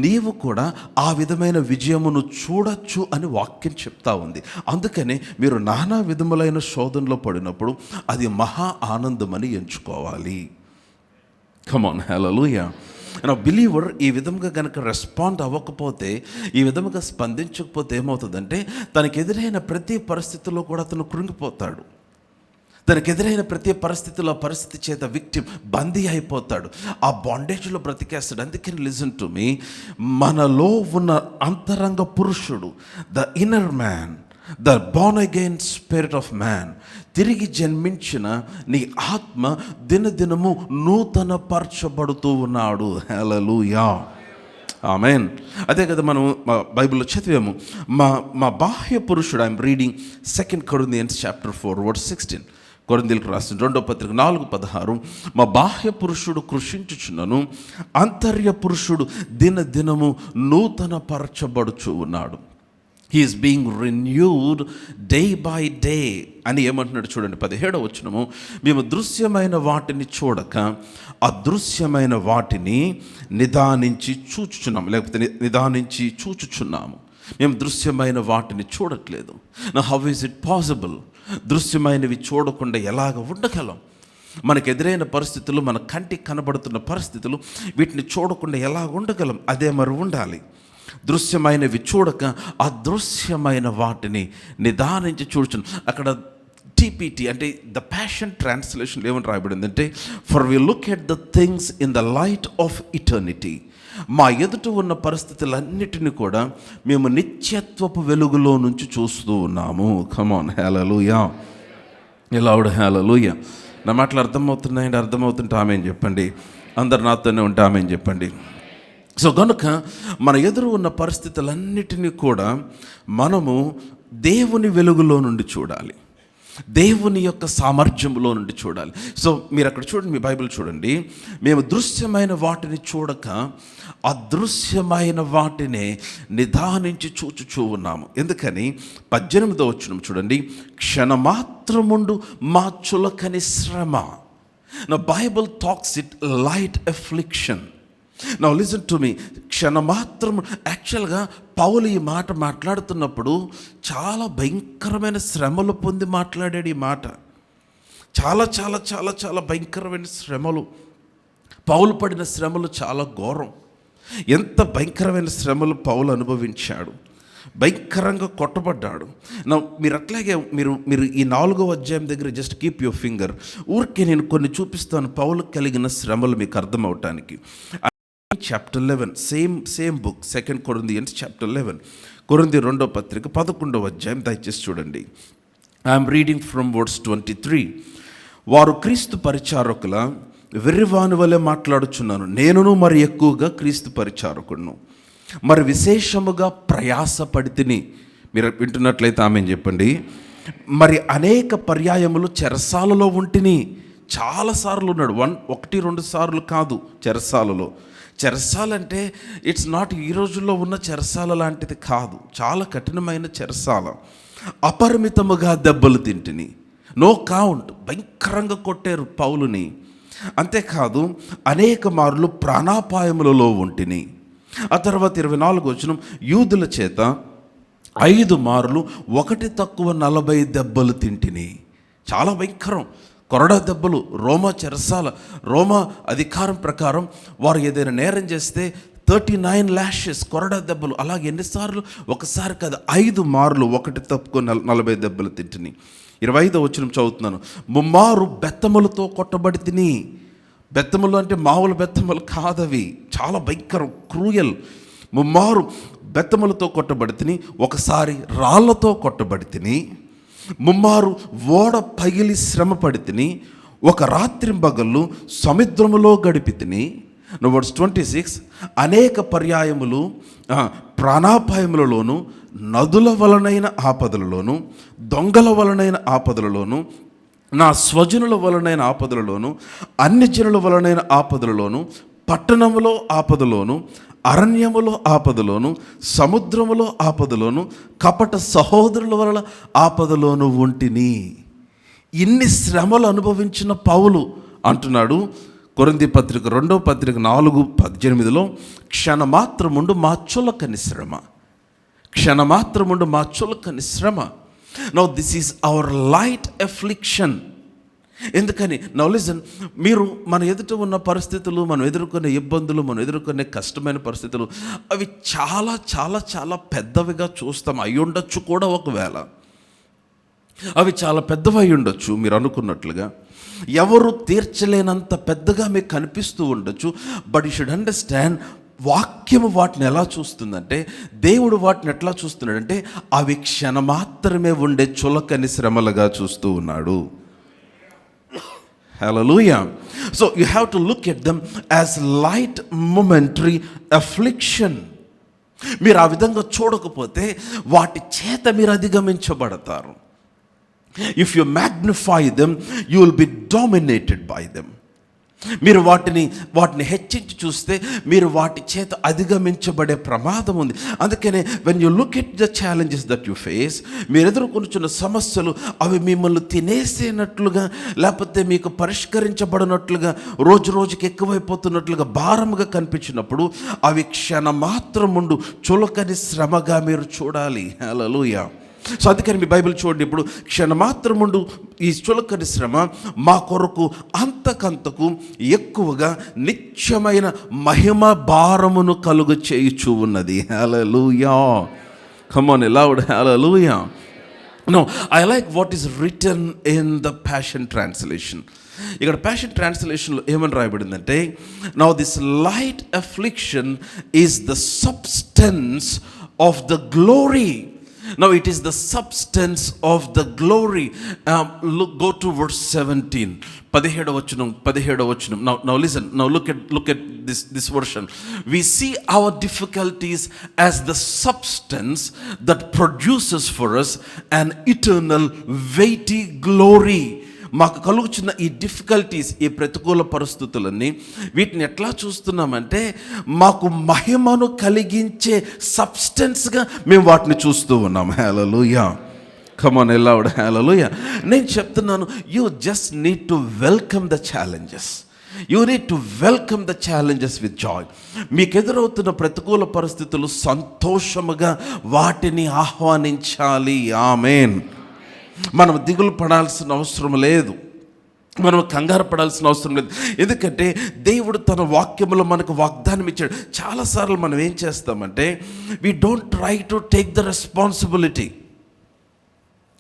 Speaker 1: నీవు కూడా ఆ విధమైన విజయమును చూడొచ్చు అని వాక్యం చెప్తా ఉంది. అందుకనే మీరు నానా విధములైన శోధనలో పడినప్పుడు అది మహా ఆనందమని ఎంచుకోవాలి. కమ్ ఆన్ హల్లెలూయా. నా బిలీవర్ ఈ విధంగా కనుక రెస్పాండ్ అవ్వకపోతే, ఈ విధంగా స్పందించకపోతే ఏమవుతుందంటే, తనకు ఎదురైన ప్రతి పరిస్థితుల్లో కూడా అతను కృంగిపోతాడు. తనకు ఎదురైన ప్రతి పరిస్థితిలో పరిస్థితి చేత విక్టిమ్, బందీ అయిపోతాడు, ఆ బాండేజ్లో బ్రతికేస్తాడు. అందుకని లిజన్ టు మీ, మనలో ఉన్న అంతరంగ పురుషుడు, the inner man, the Born again spirit of man, తిరిగి జన్మించిన నీ ఆత్మ దినదినము నూతన పరచబడుతూ ఉన్నాడు. హల్లెలూయా. ఆమేన్. అదే కదా మనం బైబిల్లో చదివాము. మా బాహ్య పురుషుడు, I'm reading 2 Corinthians chapter 4 verse 16. కొరింథీయులకు రాసిన 2వ పత్రిక 4:16. మా బాహ్య పురుషుడు కృషించుచున్నను, అంతర్య పురుషుడు దినదినము నూతన పరచబడుచు ఉన్నాడు. He is being renewed day by day అని ఏమంటున్నాడు చూడండి. 17వ వచనము, మేము దృశ్యమైన వాటిని చూడక అదృశ్యమైన వాటిని నిదానించి చూచుచున్నాము, లేకపోతే నిదానించి చూచుచున్నాము. మేము దృశ్యమైన వాటిని చూడట్లేదు. నా హౌ ఈజ్ ఇట్ పాసిబుల్? దృశ్యమైనవి చూడకుండా ఎలాగ ఉండగలం? మనకు ఎదురైన పరిస్థితులు, మన కంటికి కనబడుతున్న పరిస్థితులు, వీటిని చూడకుండా ఎలా ఉండగలం? అదే మరి ఉండాలి. దృశ్యమైనవి చూడక అదృశ్యమైన వాటిని నిదానించి చూడొచ్చు. అక్కడ టీపీటీ అంటే ద ప్యాషన్ ట్రాన్స్లేషన్ ఏమని రాయబడిందంటే, for we look at the things in the light of eternity. మా ఎదుట ఉన్న పరిస్థితులన్నిటిని కూడా మేము నిత్యత్వపు వెలుగులో నుంచి చూస్తూ ఉన్నాము. కమాన్, హల్లెలూయా, లౌడ్ హల్లెలూయా. నా మాటలు అర్థమవుతున్నాయండి? అర్థమవుతుంటే ఆమేన్ చెప్పండి. అందరు నాతోనే ఉంటే ఆమేన్ చెప్పండి. సో కనుక మన ఎదురు ఉన్న పరిస్థితులన్నిటినీ కూడా మనము దేవుని వెలుగులో నుండి చూడాలి, దేవుని యొక్క సామర్థ్యంలో నుండి చూడాలి. సో మీరు అక్కడ చూడండి, మీ బైబిల్ చూడండి. మేము దృశ్యమైన వాటిని చూడక అదృశ్యమైన వాటిని నిదానించి చూచుచూ ఉన్నాము. ఎందుకని? 18వ వచనం చూడండి. క్షణమాత్రముండు మా చులకని శ్రమ. నా Bible talks it light affliction. Now listen to me. క్షణమాత్రం, యాక్చువల్గా పౌలు ఈ మాట మాట్లాడుతున్నప్పుడు చాలా భయంకరమైన శ్రమలు పొంది మాట్లాడాడు ఈ మాట. చాలా చాలా చాలా చాలా భయంకరమైన శ్రమలు. పౌలు పడిన శ్రమలు చాలా ఘోరం. ఎంత భయంకరమైన శ్రమలు పౌలు అనుభవించాడు. భయంకరంగా కొట్టబడ్డాడు. మీరు అట్లాగే మీరు ఈ 4వ అధ్యాయం దగ్గర జస్ట్ కీప్ యువర్ ఫింగర్. ఊరికే నేను కొన్ని చూపిస్తాను పౌలు కలిగిన శ్రమలు మీకు అర్థం అవటానికి. Chapter 11, same book, 2 Corinthians chapter 11, కొరింథీ 2వ పత్రిక 11వ అధ్యాయం దయచేసి చూడండి. I'm reading from words 23. వారు క్రీస్తు పరిచారకుల వెర్రివాని వలె మాట్లాడుచున్నాను, నేనును మరి ఎక్కువగా క్రీస్తు పరిచారకుడును, మరి విశేషముగా ప్రయాసపడితిని. మీరు వింటున్నట్లయితే ఆమేన్ చెప్పండి. మరి అనేక పర్యాయములు చెరసాలలో ఉంటిని. చాలాసార్లు ఉన్నాడు, 1-2 సార్లు కాదు చెరసాలలో. చెరసాలంటే ఇట్స్ నాట్ ఈ రోజుల్లో ఉన్న చెరసాల లాంటిది కాదు, చాలా కఠినమైన చెరసాల. అపరిమితముగా దెబ్బలు తింటిని, నో కౌంట్. భయంకరంగా కొట్టారు పౌలుని. అంతేకాదు అనేక మార్లు ప్రాణాపాయములలో ఉంటిని. ఆ తర్వాత 24వ వచనం, యూదుల చేత 5 మార్లు 1 తక్కువ 40 దెబ్బలు తింటిని. చాలా భయంకరం. కొరడా దెబ్బలు. రోమా చెరసాల, రోమా అధికారం ప్రకారం వారు ఏదైనా నేరం చేస్తే 39 lashes, కొరడా దెబ్బలు. అలాగే ఎన్నిసార్లు? ఒకసారి కాదు, 5 మార్లు 1 తక్కువ 40 దెబ్బలు తింటిని. 25వ వచనం చదువుతున్నాను. ముమ్మారు బెత్తములతో కొట్టబడి తిని. బెత్తములు అంటే మామూలు బెత్తములు కాదవి, చాలా భయంకరం, క్రూయల్. ముమ్మారు బెత్తములతో కొట్టబడి తిని, ఒకసారి రాళ్లతో కొట్టబడి తిని, ముమ్మారు ఓడ పగిలి శ్రమ పడి తిని, ఒక రాత్రి పగళ్ళు సముద్రములో గడిపి తిని. వర్స్ 26, అనేక పర్యాయములు ప్రాణాపాయములలోను, నదుల వలనైన ఆపదలలోను, దొంగల వలనైన ఆపదలలోను, నా స్వజనుల వలనైన ఆపదలలోను, అన్ని జనుల వలనైన ఆపదలలోను, పట్టణములో ఆపదలోను, అరణ్యములో ఆపదలోను, సముద్రములో ఆపదలోను, కపట సహోదరుల వలన ఆపదలోను ఉంటిని. ఇన్ని శ్రమలు అనుభవించిన పౌలు అంటున్నాడు కొరింథీ పత్రిక 2వ పత్రిక 4:18, క్షణమాత్రముండు మా చులకని శ్రమ. క్షణమాత్రముండు మా చులకని శ్రమ. Now this is our light affliction. ఎందుకని? Now listen. మీరు మన ఎదుట ఉన్న పరిస్థితులు, మనం ఎదుర్కొనే ఇబ్బందులు, మనం ఎదుర్కొనే కష్టమైన పరిస్థితులు, అవి చాలా చాలా చాలా పెద్దవిగా చూస్తాం. అయి ఉండొచ్చు కూడా, ఒకవేళ అవి చాలా పెద్దవి అయి ఉండొచ్చు మీరు అనుకున్నట్లుగా. ఎవరు తీర్చలేనంత పెద్దగా మీకు కనిపిస్తూ ఉండొచ్చు. బట్ యూ షుడ్ అండర్స్టాండ్, వాక్యము వాటిని ఎలా చూస్తుందంటే, దేవుడు వాటిని ఎట్లా చూస్తున్నాడంటే, అవి క్షణమాత్రమే ఉండే చులకని శ్రమలుగా చూస్తూ ఉన్నాడు. Hallelujah. So you have to look at them as light momentary affliction. మీరు ఆ విధంగా చూడకపోతే వాటి చేత మీరు అధిగమించబడతారు. If you magnify them, you will be dominated by them. మీరు వాటిని హెచ్చించి చూస్తే మీరు వాటి చేత అధిగమించబడే ప్రమాదం ఉంది. అందుకనే when you look at the challenges that you face, మీరు ఎదుర్కొంటున్న సమస్యలు అవి మిమ్మల్ని తినేసేనట్లుగా, లేకపోతే మీకు పరిష్కరించబడినట్లుగా, రోజు రోజుకి ఎక్కువైపోతున్నట్లుగా భారంగా కనిపించినప్పుడు అవి క్షణమాత్రం ముందు చులకని శ్రమగా మీరు చూడాలి. హల్లెలూయా. సో అందుకని మీ బైబిల్ చూడండి, ఇప్పుడు క్షణమాత్రముండు ఈ చులకని శ్రమ మా కొరకు అంతకంతకు ఎక్కువగా నిత్యమైన మహిమ భారమును కలుగ చేయుచూ ఉన్నది. Hallelujah. Come on loud hallelujah. No, I like what is written in the passion translation. ఇక్కడ ప్యాషన్ ట్రాన్స్లేషన్లో ఏమని రాయబడిందంటే, now this light affliction is the substance of the glory. Now it is the substance of the glory. Go to verse 17. 17వ వచనం. Now listen. Now look at this version. We see our difficulties as the substance that produces for us an eternal weighty glory. మాకు కలుగుచున్న ఈ difficulties, ఈ ప్రతికూల పరిస్థితులన్నీ, వీటిని ఎట్లా చూస్తున్నామంటే మాకు మహిమను కలిగించే సబ్స్టెన్స్గా మేము వాటిని చూస్తూ ఉన్నాం. హల్లెలూయా. కమ్ ఆన్ లౌడ్ హల్లెలూయా. నేను చెప్తున్నాను, you just need to welcome the challenges. You need to welcome the challenges with Joy. మీకు ఎదురవుతున్న ప్రతికూల పరిస్థితులు సంతోషముగా వాటిని ఆహ్వానించాలి. ఆమేన్. మనం దిగులు పడాల్సిన అవసరం లేదు, మనం కంగారు పడాల్సిన అవసరం లేదు. ఎందుకంటే దేవుడు తన వాక్యములో మనకు వాగ్దానం ఇచ్చాడు. చాలాసార్లు మనం ఏం చేస్తామంటే, we don't try to take the responsibility.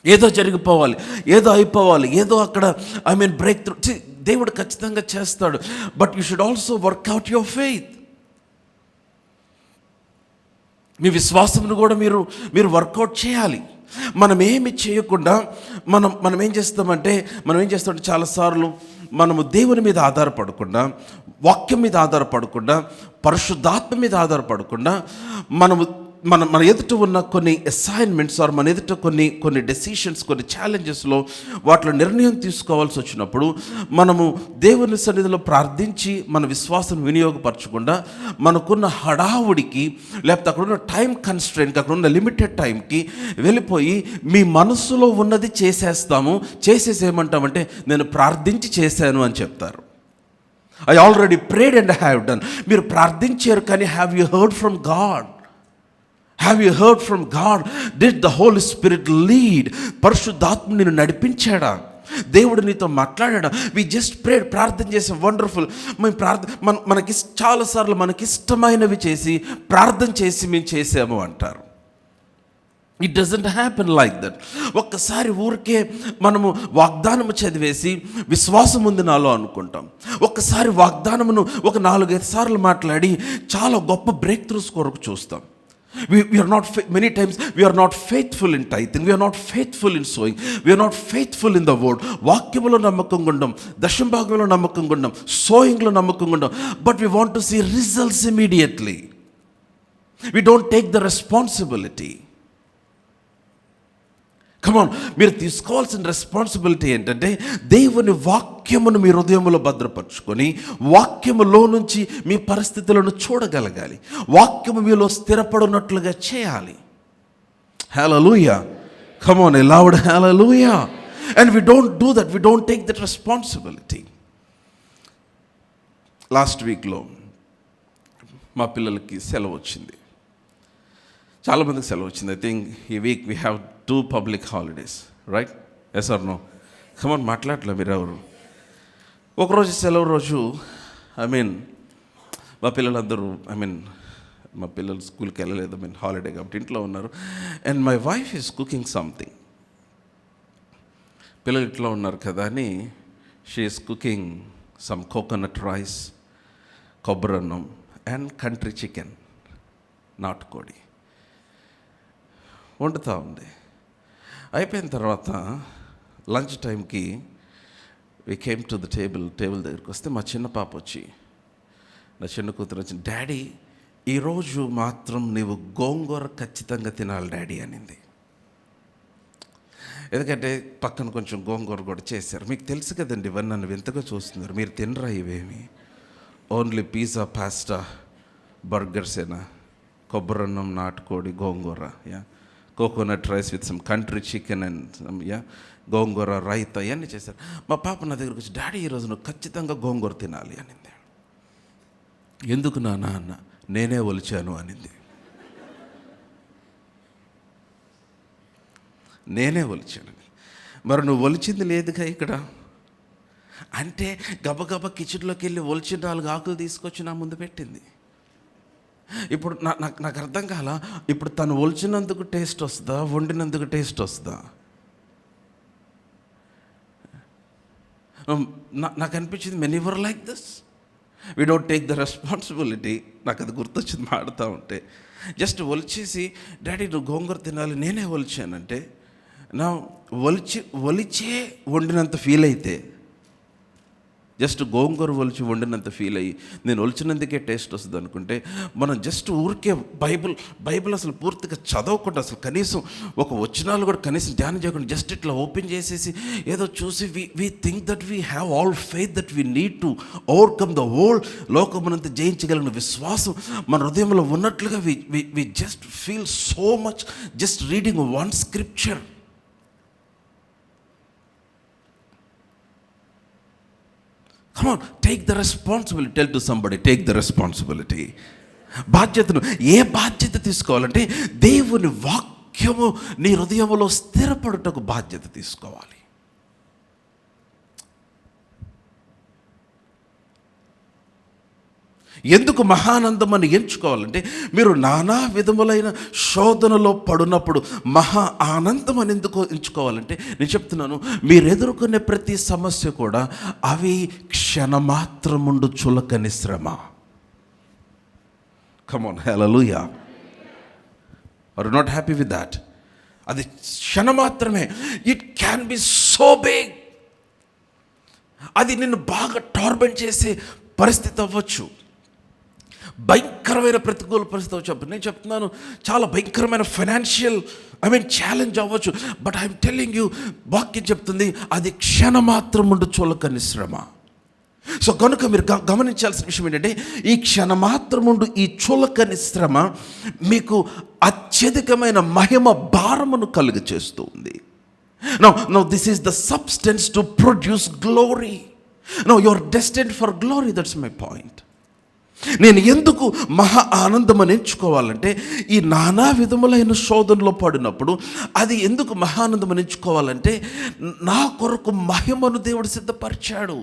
Speaker 1: ఏదో జరిగిపోవాలి, ఏదో అయిపోవాలి, ఏదో అక్కడ బ్రేక్ త్రూ. దేవుడు ఖచ్చితంగా చేస్తాడు, but you should also work out your faith. మీ విశ్వాసమును కూడా మీరు వర్కౌట్ చేయాలి. మనం ఏమి చేయకుండా మనం ఏం చేస్తామంటే చాలాసార్లు మనము దేవుని మీద ఆధారపడకుండా, వాక్యం మీద ఆధారపడకుండా, పరిశుద్ధాత్మ మీద ఆధారపడకుండా మన ఎదుట ఉన్న కొన్ని అసైన్మెంట్స్ ఆర్ మన ఎదుట కొన్ని డెసిషన్స్, కొన్ని ఛాలెంజెస్లో వాటిలో నిర్ణయం తీసుకోవాల్సి వచ్చినప్పుడు మనము దేవుని సన్నిధిలో ప్రార్థించి మన విశ్వాసం వినియోగపరచకుండా, మనకున్న హడావుడికి, లేకపోతే అక్కడున్న టైం కన్స్ట్రెయింట్కి, అక్కడున్న లిమిటెడ్ టైంకి వెళ్ళిపోయి మీ మనస్సులో ఉన్నది చేసేసి ఏమంటామంటే, నేను ప్రార్థించి చేశాను అని చెప్తారు. I already prayed and have done. మీరు ప్రార్థించారు, కానీ have you heard from God? Have you heard from God? Did the Holy Spirit lead? పరిశుద్ధాత్మ నిన్ను నడిపించాడా? దేవుడు నీతో మాట్లాడా? వి జస్ట్ ప్రేడ్, ప్రార్థన చేసాం, వండర్ఫుల్. మనకి చాలాసార్లు మనకిష్టమైనవి చేసి ప్రార్థన చేసి మేము చేసాము అంటారు. It doesn't happen like that. ఒక్కసారి ఊరికే మనము వాగ్దానము చదివేసి విశ్వాసం ఉంది నాలో అనుకుంటాం. ఒక్కసారి వాగ్దానమును ఒక 4-5 సార్లు మాట్లాడి చాలా గొప్ప బ్రేక్ త్రూస్ కొరకు చూస్తాం. We are not many times we are not faithful in tithing, we are not faithful in sowing, we are not faithful in the word. వాక్యములో నమ్మకంగా ఉండం, దశంభాగంలో నమ్మకంగా ఉండం, సోయింగ్లో నమ్మకంగా ఉండం, but we want to see results immediately. We don't take the responsibility. కమాన్, మీరు తీసుకోవాల్సిన responsibility ఏంటంటే, దేవుని వాక్యమును మీ హృదయంలో భద్రపరుచుకొని వాక్యములో నుంచి మీ పరిస్థితులను చూడగలగాలి. వాక్యము మీలో స్థిరపడినట్లుగా చేయాలి. Hallelujah. Come on loud hallelujah. And we don't do that, we don't take that responsibility. Last వీక్లో మా పిల్లలకి సెలవు వచ్చింది, చాలామందికి సెలవు వచ్చింది. ఐ థింక్ ఈ week we have 2 public holidays, right? Yes or no? Come on, మాట్లాడలే మీరు ఎవరు. ఒకరోజు సెలవు రోజు మా పిల్లలందరూ మా పిల్లలు స్కూల్కి వెళ్ళలేదు, హాలిడే కాబట్టి ఇంట్లో ఉన్నారు. And my wife is cooking something. పిల్లలు ఇంట్లో ఉన్నారు కదా అని she is cooking some coconut rice, కొబ్బరి అన్నం అండ్ కంట్రీ చికెన్, నాటుకోడి వండుతూ ఉంది. అయిపోయిన తర్వాత లంచ్ టైంకి we came to the table దగ్గరికి వస్తే మా చిన్న పాప వచ్చి, నా చిన్న కూతురు వచ్చి, డాడీ ఈరోజు మాత్రం నీవు గోంగూర ఖచ్చితంగా తినాలి డాడీ అనింది. ఎందుకంటే పక్కన కొంచెం గోంగూర కూడా చేశారు. మీకు తెలుసు కదండి, ఇవన్నీ నన్ను వింతగా చూస్తున్నారు. మీరు తినరా ఇవేమి? ఓన్లీ పిజ్జా, పాస్తా, బర్గర్సేనా? కొబ్బరన్నం, నాటుకోడి, గోంగూర, coconut rice with some country chicken and gongura raita ఇవన్నీ చేశారు. మా పాప నా దగ్గరకు వచ్చి, డాడీ ఈరోజు నువ్వు ఖచ్చితంగా గోంగూర తినాలి అనింది. ఎందుకు నాన్న అన్న, నేనే ఒలిచాను అనింది. నేనే ఒలిచాను. మరి నువ్వు ఒలిచింది లేదుగా ఇక్కడ అంటే గబగబా కిచెన్లోకి వెళ్ళి ఒలిచిన 4 ఆకులు తీసుకొచ్చి నా ముందు పెట్టింది. ఇప్పుడు నాకు అర్థం కాల, ఇప్పుడు తను ఒలిచినందుకు టేస్ట్ వస్తుందా, వండినందుకు టేస్ట్ వస్తుందా? నాకు అనిపించింది, many ever like this, we don't take the responsibility. నాకు అది గుర్తొచ్చింది మాడుతూ ఉంటే. జస్ట్ ఒలిచేసి, డాడీ నువ్వు గోంగూర తినాలి, నేనే ఒలిచానంటే, నా ఒలిచే వండినంత ఫీల్ అయితే, జస్ట్ గోంగూర ఒలిచి వండినంత ఫీల్ అయ్యి నేను ఒలిచినందుకే టేస్ట్ వస్తుంది అనుకుంటే, మనం జస్ట్ ఊరికే బైబిల్ అసలు పూర్తిగా చదవకుండా, అసలు కనీసం ఒక వచనాలు కూడా కనీసం ధ్యానం చేయకుండా జస్ట్ ఇట్లా ఓపెన్ చేసేసి ఏదో చూసి we think that we have all faith that we need to overcome the whole లోకమునంతా జయించగలిగిన విశ్వాసం మన హృదయంలో ఉన్నట్లుగా we just feel so much just reading one scripture. Come on, take the responsibility. Tell to somebody, take the responsibility. బాధ్యతను, ఏ బాధ్యత తీసుకోవాలంటే దేవుని వాక్యము నీ హృదయంలో స్థిరపడుటకు బాధ్యత తీసుకోవాలి. ఎందుకు మహానందం అని ఎంచుకోవాలంటే, మీరు నానా విధములైన శోధనలో పడినప్పుడు మహా ఆనందం అని ఎందుకు ఎంచుకోవాలంటే, నేను చెప్తున్నాను, మీరు ఎదుర్కొనే ప్రతి సమస్య కూడా అవి క్షణమాత్రముండు చులకని శ్రమ. Come on, hallelujah. Are you not happy with that? అది క్షణమాత్రమే. It can be so big. అది నిన్ను బాగా టార్మెంట్ చేసే పరిస్థితి అవ్వచ్చు, భయంకరమైన ప్రతికూల పరిస్థితి అవ్వచ్చు. నేను చెప్తున్నాను, చాలా భయంకరమైన ఫైనాన్షియల్ ఛాలెంజ్ అవ్వచ్చు. బట్ ఐఎమ్ టెల్లింగ్ యూ, వాక్యం చెప్తుంది అది క్షణమాత్రముండు చులకని శ్రమ. సో కనుక మీరు గమనించాల్సిన విషయం ఏంటంటే, ఈ క్షణమాత్రముండు ఈ చులకని శ్రమ మీకు అత్యధికమైన మహిమ భారమును కలుగ చేస్తూ ఉంది. Now this is the substance to produce glory. Now you are destined for glory. That's my point. నేను ఎందుకు మహా ఆనందం అని ఎంచుకోవాలంటే, ఈ నానా విధములైన శోధనలో పడినప్పుడు అది ఎందుకు మహానందం అని ఎంచుకోవాలంటే, నా కొరకు మహిమను దేవుడు సిద్ధపరిచాడు.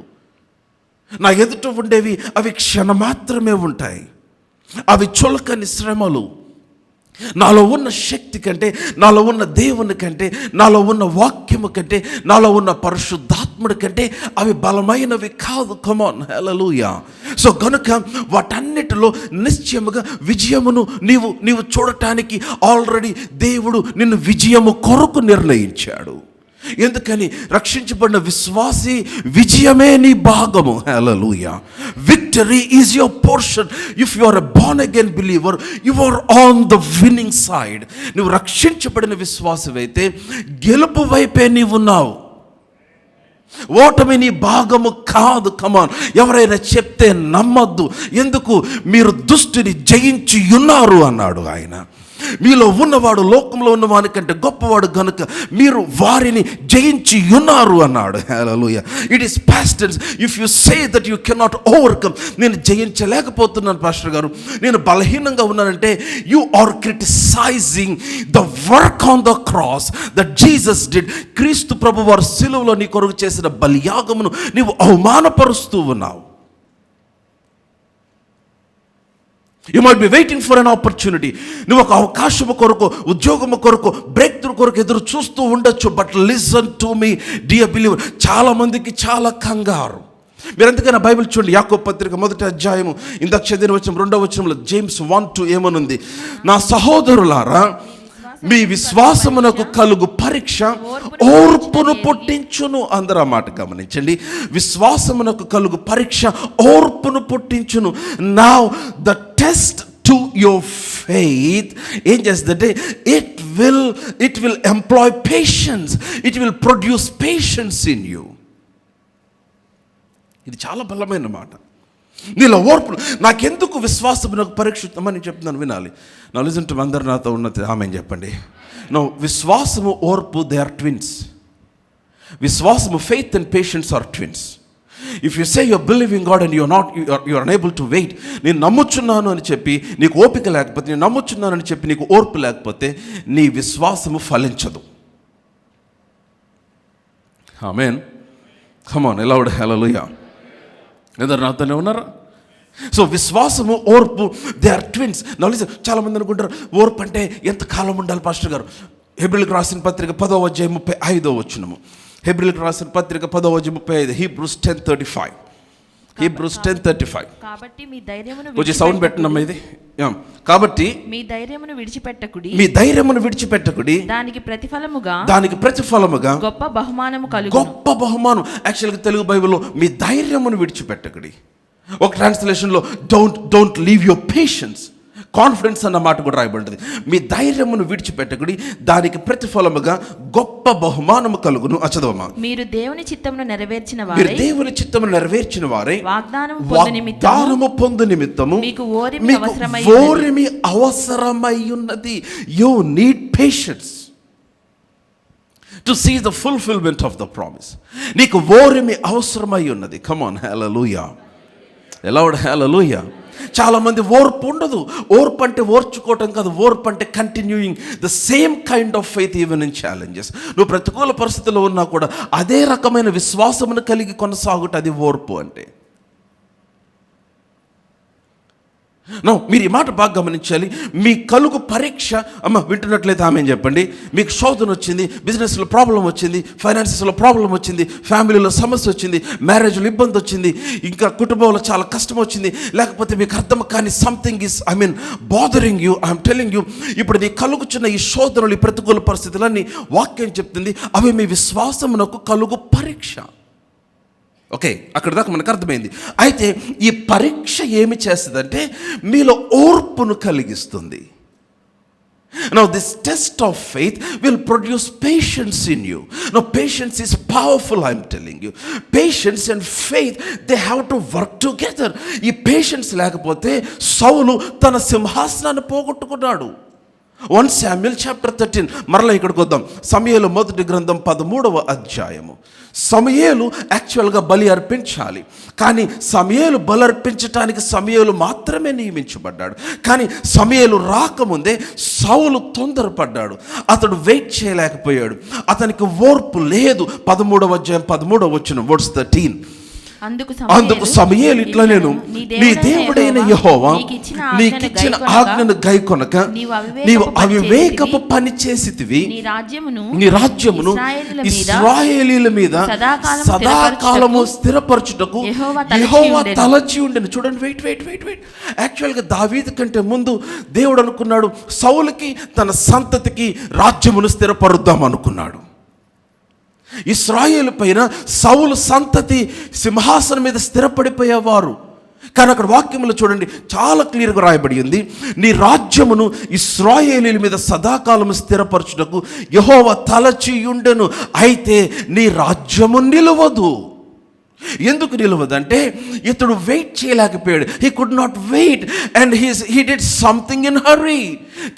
Speaker 1: నా ఎదుట ఉండేవి అవి క్షణమాత్రమే ఉంటాయి, అవి చులకని శ్రమలు. నాలో ఉన్న శక్తి కంటే, నాలో ఉన్న దేవుని కంటే, నాలో ఉన్న వాక్యము కంటే, నాలో ఉన్న పరిశుద్ధాత్ముడి కంటే అవి బలమైనవి కాదు. Come on, hallelujah. సో కనుక వాటన్నిటిలో నిశ్చయముగా విజయమును నీవు చూడటానికి ఆల్రెడీ దేవుడు నిన్ను విజయము కొరకు నిర్ణయించాడు. ఎందుకని? రక్షించబడిన విశ్వాసి విజయమే నీ భాగము. Hallelujah. Victory is your portion. If you are a born again believer, you are on the winning side. నువ్వు రక్షించబడిన విశ్వాసమైతే గెలుపు వైపే నీవున్నావు, ఓటమి నీ భాగము కాదు. కమాన్, ఎవరైనా చెప్తే నమ్మద్దు. ఎందుకు? మీరు దుష్టుని జయించి ఉన్నారు అన్నాడు ఆయన. మీలో ఉన్నవాడు లోకంలో ఉన్నవాని కంటే గొప్పవాడు కనుక మీరు వారిని జయించి ఉన్నారు అన్నాడు. Hallelujah. It is past tense. If you say that you cannot overcome, నేను జయించలేకపోతున్నాను పాస్టర్ గారు, నేను బలహీనంగా ఉన్నానంటే, you are criticizing the work on the cross that Jesus did. క్రీస్తు ప్రభు వారు సిలువలో నీ కొరకు చేసిన బలియాగమును నీవు అవమానపరుస్తూ ఉన్నావు. You might be waiting for an opportunity. నువ్వు ఒక అవకాశము కొరకు, ఉద్యోగము కొరకు, బ్రేక్ త్రూ కొరకు ఎదురు చూస్తూ ఉండొచ్చు. But listen to me dear believer, చాలా మందికి చాలా కంగారు. మీరు ఎందుకైనా బైబిల్ చూడండి, యాకోబు పత్రిక 1వ అధ్యాయము ఇందాక చదివిన వచనం 2వ వచనంలో జేమ్స్ 1:2 ఏమనుంది? నా సహోదరులారా, మీ విశ్వాసమునకు కలుగు పరీక్ష ఓర్పును పుట్టించును. అందరూ ఆ మాట గమనించండి. విశ్వాసమునకు కలుగు పరీక్ష ఓర్పును పుట్టించును. Now the test to your faith ఏం చేస్తుందంటే it will employ patience, it will produce patience in you. ఇది చాలా బలమైన మాట. నీలో ఓర్పు. నాకెందుకు విశ్వాసం నాకు పరీక్షిస్తామని చెప్తున్నాను, వినాలి. నా లిజన్ టు అందరు నాతో ఉన్నది ఆమె చెప్పండి. నో, విశ్వాసము ఓర్పు దే ఆర్ ట్విన్స్. విశ్వాసము, faith and patience are twins. If you say you're believing God and you are unable to wait, నేను నమ్ముచున్నాను అని చెప్పి నీకు ఓపిక లేకపోతే, నేను నమ్ముచున్నాను అని చెప్పి నీకు ఓర్పు లేకపోతే, నీ విశ్వాసము ఫలించదు. ఆమేన్. కమ్ ఆన్, లౌడ్ హల్లెలూయా. అందరు నాతోనే ఉన్నారా? సో విశ్వాసము, ఓర్పు, దే ఆర్ ట్విన్స్. నలిసి చాలామంది అనుకుంటారు ఓర్పు అంటే ఎంత కాలం ఉండాలి పాస్టర్ గారు. హెబ్రీయులకు రాసిన పత్రిక 10వ అధ్యాయం 35వ వచనము. హెబ్రీయులకు రాసిన పత్రిక 10వ అధ్యాయం 35. హీబ్రూస్ 10:35. హీబ్రూస్ 10:35.
Speaker 2: కాబట్టి మీ ధైర్యమును
Speaker 1: కొంచెం సౌండ్ పెట్టనమ్మా ఇది. కాబట్టి
Speaker 2: మీ ధైర్యమును విడిచిపెట్టకుడి,
Speaker 1: మీ ధైర్యమును విడిచిపెట్టకుడి,
Speaker 2: దానికి ప్రతిఫలముగా
Speaker 1: గొప్ప
Speaker 2: బహుమానము కలుగును.
Speaker 1: గొప్ప బహుమానం. యాక్చువల్గా తెలుగు బైబిల్లో మీ ధైర్యమును విడిచిపెట్టకుడి. ఒక ట్రాన్స్లేషన్లో don't leave your patience, confidence అన్న మాట కూడా రాయబడింది. మీ ధైర్యమును విడిచిపెట్టకుడి, దానికి ప్రతిఫలముగా గొప్ప బహుమానము కలుగును. చదవమా.
Speaker 2: మీరు దేవుని చిత్తమును నెరవేర్చిన వారై వాగ్దానము పొందు నిమిత్తము మీకు ఓరిమి అవసరమై ఉన్నది. You need patience to see the fulfilment of the promise. నీకు ఓరిమి అవసరమై ఉన్నది. Come on, hallelujah. Loud hallelujah. చాలామంది ఓర్పు ఉండదు. ఓర్పు అంటే ఓర్చుకోవటం కాదు. ఓర్పు అంటే continuing the same kind of faith even in challenges. నువ్వు ప్రతికూల పరిస్థితుల్లో ఉన్నా కూడా అదే రకమైన విశ్వాసమును కలిగి కొనసాగుట, అది ఓర్పు అంటే. నో, మీరు ఈ మాట బాగా గమనించాలి. మీ కలుగు పరీక్ష, అమ్మ వింటున్నట్లయితే ఆమె చెప్పండి. మీకు శోధన వచ్చింది, బిజినెస్లో ప్రాబ్లం వచ్చింది, ఫైనాన్సెస్లో ప్రాబ్లం వచ్చింది, ఫ్యామిలీలో సమస్య వచ్చింది, మ్యారేజ్లో ఇబ్బంది వచ్చింది, ఇంకా కుటుంబంలో చాలా కష్టం వచ్చింది, లేకపోతే మీకు అర్థం కానీ something is bothering you. I'm telling you, ఇప్పుడు నీ కలుగుచున్న ఈ శోధనలు, ఈ ప్రతికూల పరిస్థితులన్నీ వాక్యం చెప్తుంది అవి మీ విశ్వాసమునకు కలుగు పరీక్ష. ఓకే, అక్కడ దాకా మనకు అర్థమైంది. అయితే ఈ పరీక్ష ఏమి చేస్తుందంటే మీలో ఓర్పును కలిగిస్తుంది. Now this test of faith will produce patience in you. Now patience is powerful, I am telling you. Patience and faith, they have to work together. ఈ పేషెన్స్ లేకపోతే సౌలు తన సింహాసనాన్ని పోగొట్టుకున్నాడు. 1 Samuel chapter 13. మరలా ఇక్కడికి వద్దాం. సమూయేలు మొదటి గ్రంథం 13వ అధ్యాయము. సమూయేలు యాక్చువల్గా బలి అర్పించాలి, కానీ సమూయేలు బలి అర్పించటానికి సమూయేలు మాత్రమే నియమించబడ్డాడు. కానీ సమూయేలు రాకముందే సౌలు తొందరపడ్డాడు. అతడు వెయిట్ చేయలేకపోయాడు. అతనికి ఓర్పు లేదు. 13వ అధ్యాయం 13వ వచనం, వర్స్ 13. అందుకు సమూయేలు ఇట్లా, నేను నీ దేవుడైన యెహోవా నీకిచ్చిన ఆజ్ఞను గైకొనక నీవు అవివేకపు పని చేసితివి. నీ రాజ్యమును ఇశ్రాయేలీయుల మీద సదాకాలము స్థిరపరచుటకు యెహోవా తలచి ఉండెను. చూడండి, వెయిట్. యాక్చువల్గా దావీదు కంటే ముందు దేవుడు అనుకున్నాడు సౌలుకి, తన సంతతికి రాజ్యమును స్థిరపరుద్దాం అనుకున్నాడు. ఇశ్రాయేలు పైన సౌలు సంతతి సింహాసనం మీద స్థిరపడిపోయేవారు. కానీ అక్కడ వాక్యములో చూడండి, చాలా క్లియర్గా రాయబడి ఉంది, నీ రాజ్యమును ఇశ్రాయేలీయుల మీద సదాకాలము స్థిరపరచుటకు యెహోవా తలచియుండెను. అయితే నీ రాజ్యము నిలవదు. ఎందుకు నిలవదంటే ఇతడు వెయిట్ చేయలేకపోయాడు. He could not wait and he did something in hurry.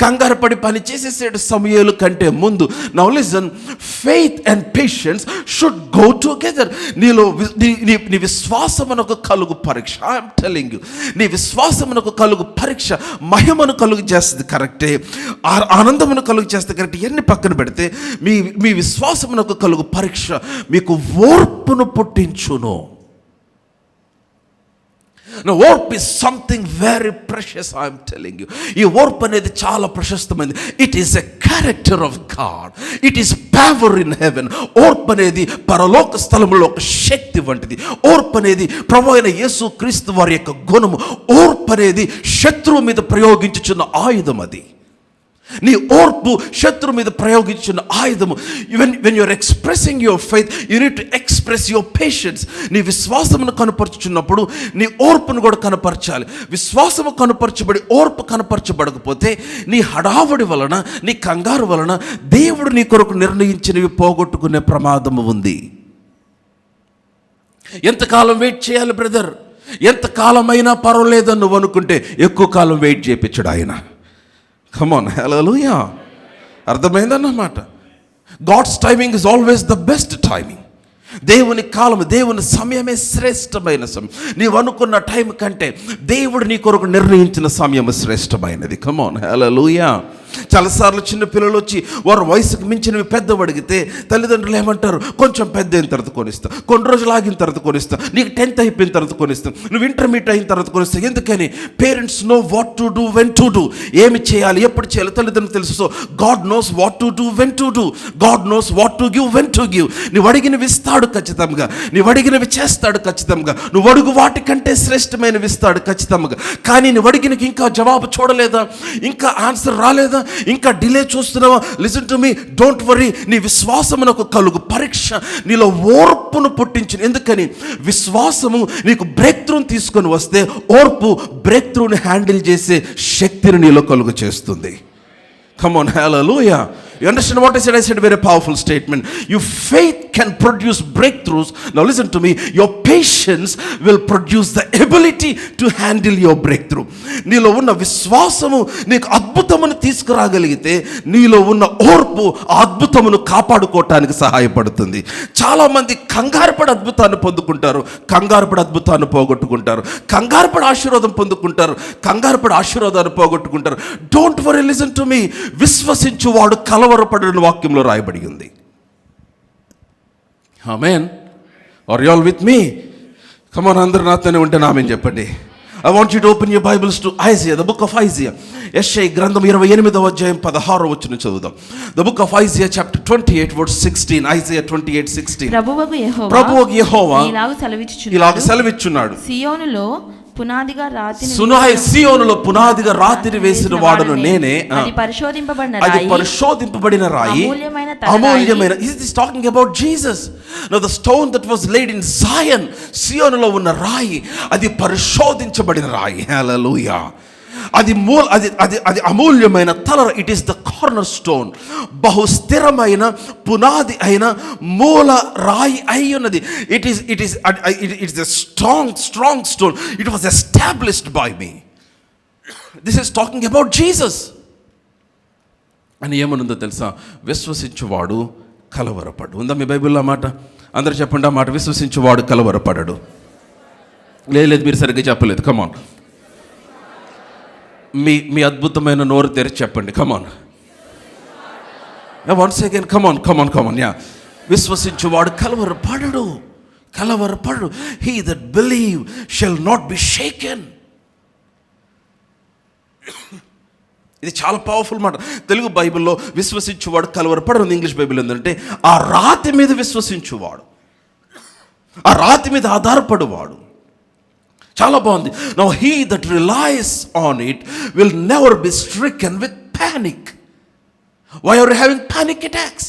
Speaker 2: కంగారు పడి పని చేసేసాడు సమూయేలు కంటే ముందు. Now listen, faith and patience should go together. నీ విశ్వాసమునకు కలుగు పరీక్ష, ఐఎమ్ టెలింగ్ యూ, నీ విశ్వాసమునకు కలుగు పరీక్ష మహిమను కలుగు చేస్తుంది కరెక్టే, ఆనందమును కలుగు చేస్తుంది కరెక్ట్. ఇవన్నీ పక్కన పెడితే మీ విశ్వాసమునకు కలుగు పరీక్ష మీకు ఓర్పును పుట్టించును. Now, ఓర్పు is something very precious, I am telling you. ఈ ఓర్పు అనేది చాలా ప్రశస్తమైనది. It is a character of God. It is power in heaven. ఓర్పు అనేది పరలోక స్థలంలో ఒక శక్తి వంటిది. ఓర్పు అనేది ప్రభువైన యేసు క్రీస్తు వారి యొక్క గుణము. ఓర్పు అనేది శత్రువు మీద ప్రయోగించుచున్న ఆయుధం. అది నీ ఓర్పు శత్రు మీద ప్రయోగించిన ఆయుధము. When you're expressing your faith, you need to express your patience. నీ విశ్వాసమును కనపరుచుచున్నప్పుడు నీ ఓర్పును కూడా కనపరచాలి. విశ్వాసము కనపరచబడి ఓర్పు కనపరచబడకపోతే నీ హడావుడి వలన, నీ కంగారు వలన దేవుడు నీ కొరకు నిర్ణయించినవి పోగొట్టుకునే ప్రమాదము ఉంది. ఎంతకాలం వెయిట్ చేయాలి బ్రదర్? ఎంతకాలమైనా పర్వాలేదని నువ్వు అనుకుంటే ఎక్కువ కాలం వెయిట్ చేయించడు ఆయన. Come on, hallelujah. అర్థమైందన్నమాట. God's timing is always the best timing. దేవుని కాలం, దేవుని సమయమే శ్రేష్టమైన సమయం. నీవు అనుకున్న టైం కంటే దేవుడు నీ కొరకు నిర్ణయించిన సమయం శ్రేష్టమైనది. కమ్ ఆన్, హల్లెలూయా. చాలాసార్లు చిన్న పిల్లలు వచ్చి వారు వయసుకు మించినవి పెద్దవి అడిగితే తల్లిదండ్రులు ఏమంటారు? కొంచెం పెద్ద అయిన తర్వాత కొనిస్తా, కొన్ని రోజులు ఆగిన తర్వాత కొనిస్తా, నీకు 10th అయిపోయిన తర్వాత కొనిస్తాం, నువ్వు ఇంటర్మీడియట్ అయిన తర్వాత కొనిస్తావు. ఎందుకని? Parents know what to do, when to do. ఏమి చేయాలి, ఎప్పుడు చేయాలి తల్లిదండ్రులు తెలుసు. So God knows what to do, when to do. God knows what to give, when to give. నువ్వు అడిగినవి ఇస్తాడు ఖచ్చితంగా, నువ్వు అడిగినవి చేస్తాడు ఖచ్చితంగా. నువ్వు అడుగు వాటికంటే శ్రేష్టమైనవి ఇస్తాడు ఖచ్చితంగా. కానీ నువ్వు అడిగినకి ఇంకా జవాబు చూడలేదా, ఇంకా ఆన్సర్ రాలేదా, ఇంకా డిలే చూస్తున్నావా? Listen to me, don't worry. నీ విశ్వాసమునకు కలుగు పరీక్ష నీలో ఓర్పును పుట్టించింది. ఎందుకని? విశ్వాసము నీకు బ్రేక్ త్రూని తీసుకొని వస్తే ఓర్పు బ్రేక్ త్రూని హ్యాండిల్ చేసే శక్తిని నీలో కలుగు చేస్తుంది. Come on, hallelujah. You understand what I said? I said a very powerful statement. Your faith can produce breakthroughs. Now listen to me. Your patience will produce the ability to handle your breakthrough. నీలో ఉన్న విశ్వాసము నీకు అద్భుతమును తీసుకురాగలిగితే నీలో ఉన్న ఓర్పు ఆ అద్భుతమును కాపాడుకోవటానికి సహాయపడుతుంది. చాలామంది కంగారుపడి అద్భుతాన్ని పొందుకుంటారు, కంగారుపడి అద్భుతాన్ని పోగొట్టుకుంటారు. కంగారుపడి ఆశీర్వాదం పొందుకుంటారు, కంగారుపడి ఆశీర్వాదాన్ని పోగొట్టుకుంటారు. Don't worry, listen to me. విశ్వసించువాడు కలవరపడని వాక్యంలో రాయబడి ఉంది. Amen. Are you all with me? Come on, అందరూ నాతోనే ఉంటే ఆమేన్ చెప్పండి. I want you to open your Bibles to Isaiah, the book of Isaiah. యెషయా గ్రంథం 28వ అధ్యాయం 16వ వచనం చదువుదాం. The book of Isaiah chapter 28 verse 16. Isaiah 28:16. ప్రభువగు యెహోవా ఇలాగ సెలవిచ్చున్నాడు. సియోనులో పునాదిగా రాతిని వేసిన వాడును నేనే, అది పరిశోధింపబడిన రాయి, అమూల్యమైన. Is this talking about Jesus? Now the stone that was laid in Zion, సియోనులో ఉన్న రాయి అది పరిశోధించబడిన రాయి. హల్లెలూయా. అది అది అమూల్యమైన తలర. It is the cornerstone. బహు స్థిరమైన పునాది అయిన మూల రాయి అయి ఉన్నది. It is a strong stone. It was established by me. This is talking about Jesus. అని ఏమనుందో తెలుసా? విశ్వసించువాడు కలవరపడు. ఉందా మీ బైబిల్లో మాట? అందరు చెప్పండి ఆ మాట. విశ్వసించువాడు కలవరపడడు. లేదు, మీరు సరిగ్గా చెప్పలేదు. కమాన్, మీ అద్భుతమైన నోరు తెరిచి చెప్పండి. Come on, once again, come on. Yeah, విశ్వసించువాడు కలవరపడడు. He that believe shall not be shaken. ఇది చాలా పవర్ఫుల్ మాట. తెలుగు బైబిల్లో విశ్వసించువాడు కలవరపడడు. ఇంగ్లీష్ బైబిల్ ఏంటంటే ఆ రాతి మీద విశ్వసించువాడు, ఆ రాతి మీద ఆధారపడువాడు. చాలా బాగుంది. Now he that relies on it will never be stricken with panic. Why are you having panic attacks?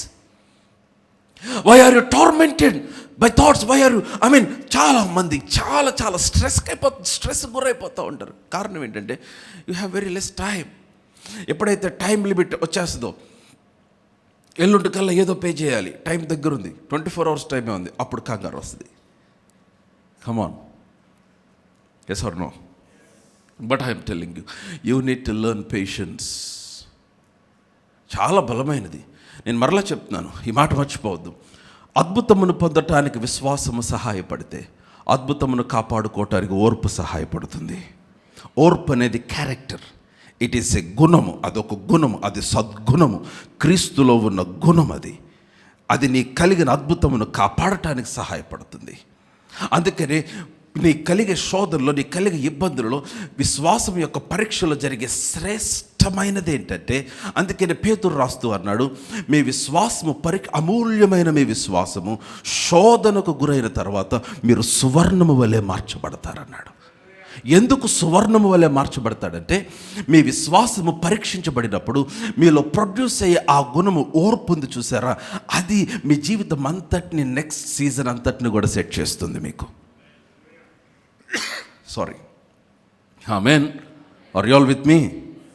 Speaker 2: Why are you tormented by thoughts? Why are you చాలా మంది చాలా స్ట్రెస్ గురైపోతూ ఉంటారు. కారణం ఏంటంటే you have very less time. ఎప్పుడైతే time limit వచ్చేస్తుందో, ఎల్లుండి కల్లా ఏదో పే చేయాలి, టైం దగ్గర ఉంది, 24 hours టైమే ఉంది, అప్పుడు కంగారు వస్తుంది. కమాన్, yes or no? But I am telling you, you need to learn patience. చాలా బలమైనది. నేను మరలా చెప్తున్నాను, ఈ మాట మర్చిపోవద్దు. అద్భుతమును పొందటానికి విశ్వాసము సహాయపడితే అద్భుతమును కాపాడుకోవటానికి ఓర్పు సహాయపడుతుంది. ఓర్పు అనేది క్యారెక్టర్. ఇట్ ఈస్ ఎ గుణము. అదొక గుణము, అది సద్గుణము, క్రీస్తులో ఉన్న గుణం. అది నీ కలిగిన అద్భుతమును కాపాడటానికి సహాయపడుతుంది. అందుకని నీ కలిగే శోధనలో, నీ కలిగే ఇబ్బందులలో విశ్వాసం యొక్క పరీక్షలో జరిగే శ్రేష్టమైనది ఏంటంటే, అందుకని పేతురు రాస్తూ అన్నాడు, మీ విశ్వాసము అమూల్యమైన మీ విశ్వాసము శోధనకు గురైన తర్వాత మీరు సువర్ణము వలె మార్చబడతారన్నాడు. ఎందుకు సువర్ణము వలె మార్చబడతాడంటే మీ విశ్వాసము పరీక్షించబడినప్పుడు మీలో ప్రొడ్యూస్ అయ్యే ఆ గుణము ఓర్పు ఉంది చూసారా, అది మీ జీవితం అంతటిని నెక్స్ట్ సీజన్ అంతటిని కూడా సెట్ చేస్తుంది మీకు. Sorry, amen. Are you all with me?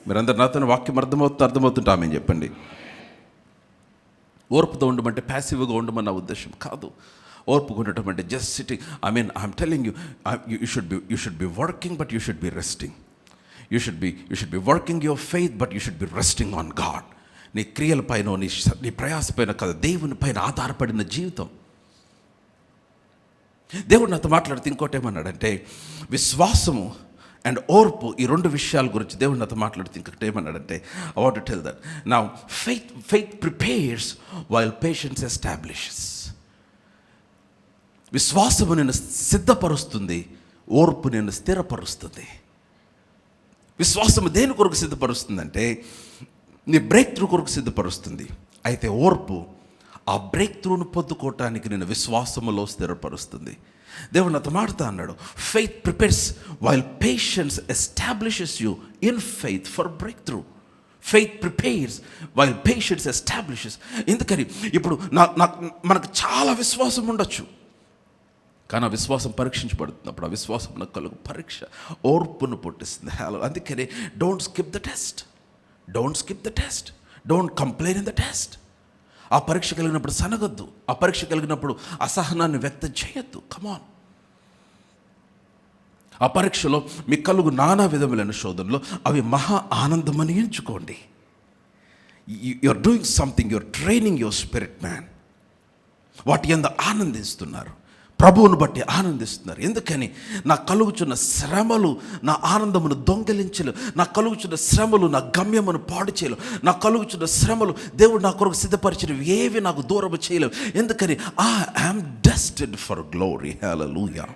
Speaker 2: మీరందరు నాతో వాక్యం అర్థమవుతుంటే ఆమేన్ చెప్పండి. ఓర్పుతో ఉండమంటే ప్యాసివ్గా ఉండమన్న ఉద్దేశం కాదు. ఓర్పుగా ఉండటం అంటే just sitting. I'm telling you should be working but you should be resting. You should be working your faith but you should be resting on God. నీ క్రియలపైన నీ ప్రయాసపైన కాదు, దేవుని పైన ఆధారపడిన జీవితం. దేవుడు నాతో మాట్లాడితే ఇంకోటి ఏమన్నాడంటే, విశ్వాసము అండ్ ఓర్పు, ఈ రెండు విషయాల గురించి దేవుడు నాతో మాట్లాడితే ఇంకొకటి ఏమన్నాడంటే, I want to tell that now faith prepares while patience establishes. విశ్వాసము నేను సిద్ధపరుస్తుంది, ఓర్పు నేను స్థిరపరుస్తుంది. విశ్వాసము దేని కొరకు సిద్ధపరుస్తుందంటే నీ బ్రేక్ త్రూ కొరకు సిద్ధపరుస్తుంది. అయితే ఓర్పు ఆ బ్రేక్ త్రూను పొందుకోవటానికి నేను విశ్వాసములో స్థిరపరుస్తుంది. దేవుడు నాతో మాడుతా అన్నాడు, faith prepares while patience establishes you in faith for break through. Faith prepares while patience establishes. ఎందుకని ఇప్పుడు మనకు చాలా విశ్వాసం ఉండొచ్చు, కానీ ఆ విశ్వాసం పరీక్షించబడుతున్నప్పుడు ఆ విశ్వాసం నాకు కలుగు పరీక్ష ఓర్పును పుట్టిస్తుంది. అందుకని don't skip the test, don't complain in the test. ఆ పరీక్ష కలిగినప్పుడు సనగొద్దు, ఆ పరీక్ష కలిగినప్పుడు అసహనాన్ని వ్యక్తం చేయొద్దు. కమాన్. ఆ పరీక్షలో మీ కలుగు నానా విధములైన శోధనలో అవి మహా ఆనందమని ఎంచుకోండి. You're doing something, you're training your spirit man. వాటి యందు ఆనందిస్తున్నారు, ప్రభువును బట్టి ఆనందిస్తున్నారు. ఎందుకని నా కలుగుచున్న శ్రమలు నా ఆనందమును దొంగిలించలేవు, నా కలుగుచున్న శ్రమలు నా గమ్యమును పాడు చేయలేవు, నా కలుగుచున్న శ్రమలు దేవుడు నా కొరకు సిద్ధపరిచినవి ఏవి నాకు దూరం చేయలేవు. ఎందుకని I am destined for glory. Hallelujah.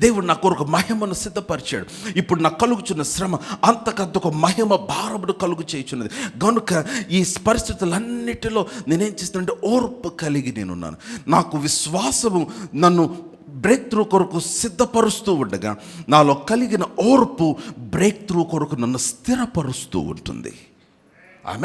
Speaker 2: దేవుడు నా కొరకు మహిమను సిద్ధపరిచాడు. ఇప్పుడు నాకు కలుగుచున్న శ్రమ అంతకంతకు మహిమ భారమును కలుగు చేయుచున్నది. కనుక ఈ పరిస్థితులన్నిటిలో నేనేం చేస్తానంటే ఓర్పు కలిగి నేనున్నాను. నాకు విశ్వాసము నన్ను బ్రేక్ త్రూ కొరకు సిద్ధపరుస్తూ ఉండగా నాలో కలిగిన ఓర్పు బ్రేక్ త్రూ కొరకు నన్ను స్థిరపరుస్తూ ఉంటుంది. I'm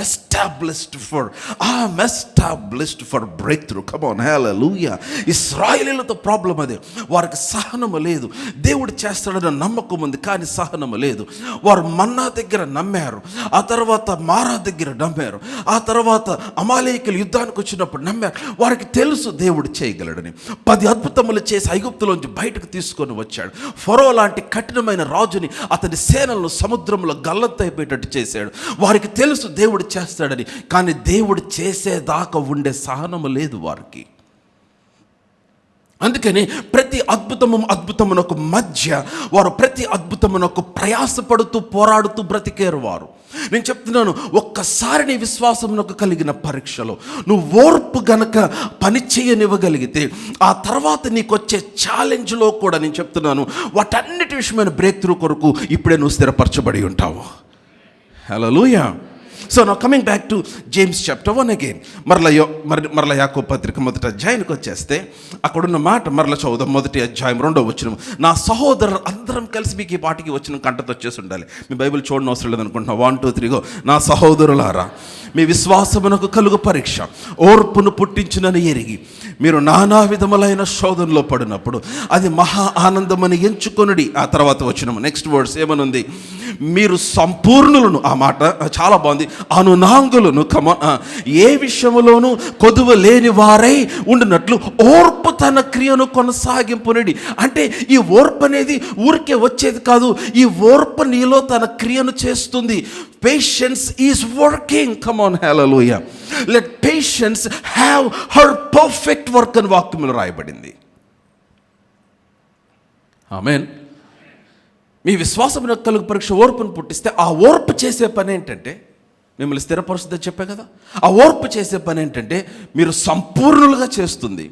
Speaker 2: established for breakthrough. Come on, hallelujah. ఇశ్రాయేలీలతో ప్రాబ్లం అదే, వారికి సహనము లేదు. దేవుడు చేస్తాడన్న నమ్మకం ఉంది, కానీ సహనము లేదు. వారు మన్నా దగ్గర నమ్మారు, ఆ తర్వాత మారా దగ్గర నమ్మారు, ఆ తర్వాత అమాలేకులు యుద్ధానికి వచ్చినప్పుడు నమ్మారు. వారికి తెలుసు దేవుడు చేయగలడని. 10 అద్భుతములు చేసి ఐగుప్తులోంచి బయటకు తీసుకొని వచ్చాడు. ఫరో లాంటి కఠినమైన రాజుని అతని సేనలను సముద్రంలో గల్లంతైపోయేటట్టు చేశాడు. వారికి తెలుసు దేవుడు చేస్తాడని, కానీ దేవుడు చేసేదాకా ఉండే సహనము లేదు వారికి. అందుకని ప్రతి అద్భుతమునకు మధ్య వారు ప్రతి అద్భుతమునకు ప్రయాసపడుతూ పోరాడుతూ బ్రతికేరు వారు. నేను చెప్తున్నాను, ఒక్కసారి నీ విశ్వాసమునకు కలిగిన పరీక్షలో నువ్వు ఓర్పు గనక పని చేయనివ్వగలిగితే ఆ తర్వాత నీకు వచ్చే ఛాలెంజ్లో కూడా నేను చెప్తున్నాను, వాటన్నిటి విషయమైన బ్రేక్ త్రూ కొరకు ఇప్పుడే నువ్వు స్థిరపరచబడి ఉంటావు. Hallelujah. So now coming back to James chapter 1 again. మరల యాకోబు పత్రిక 1వ అధ్యాయానికి వచ్చేస్తే అక్కడున్న మాట మరల చదువుదాం. 1వ అధ్యాయం 2వ వచనం. నా సహోదరులు అందరం కలిసి, మీకు ఈ పాటికి వచ్చిన కంటతో వచ్చేసి ఉండాలి, మీ బైబిల్ చూడని అవసరం లేదనుకుంటున్నా. 1 2 3 గో. నా సహోదరులారా, మీ విశ్వాసమునకు కలుగు పరీక్ష ఓర్పును పుట్టించునని ఎరిగి మీరు నానా విధములైన శోధనలో పడినప్పుడు అది మహా ఆనందమని ఎంచుకొనుడి. ఆ తర్వాత వచ్చిన నెక్స్ట్ వర్డ్స్ ఏమనుంది? మీరు సంపూర్ణులను. ఆ మాట చాలా బాగుంది. అనునాంగులను, ఏ విషయములోనూ కొదువ లేని వారై ఉండినట్లు ఓర్పు తన క్రియను కొనసాగింపునడి. అంటే ఈ ఓర్పు అనేది ఊరికే వచ్చేది కాదు, ఈ ఓర్పు నీలో తన క్రియను చేస్తుంది. Patience is working. Come on, hallelujah. Let patience have her perfect work అని వాక్యంలో రాయబడింది. ఆమేన్. మీ విశ్వాసమున కలుగు పరీక్ష ఓర్పును పుట్టిస్తే ఆ ఓర్పు చేసే పని ఏంటంటే మిమ్మల్ని స్థిరపరుస్తుందని చెప్పే కదా. ఆ ఓర్పు చేసే పని ఏంటంటే మీరు సంపూర్ణులుగా చేస్తుంది,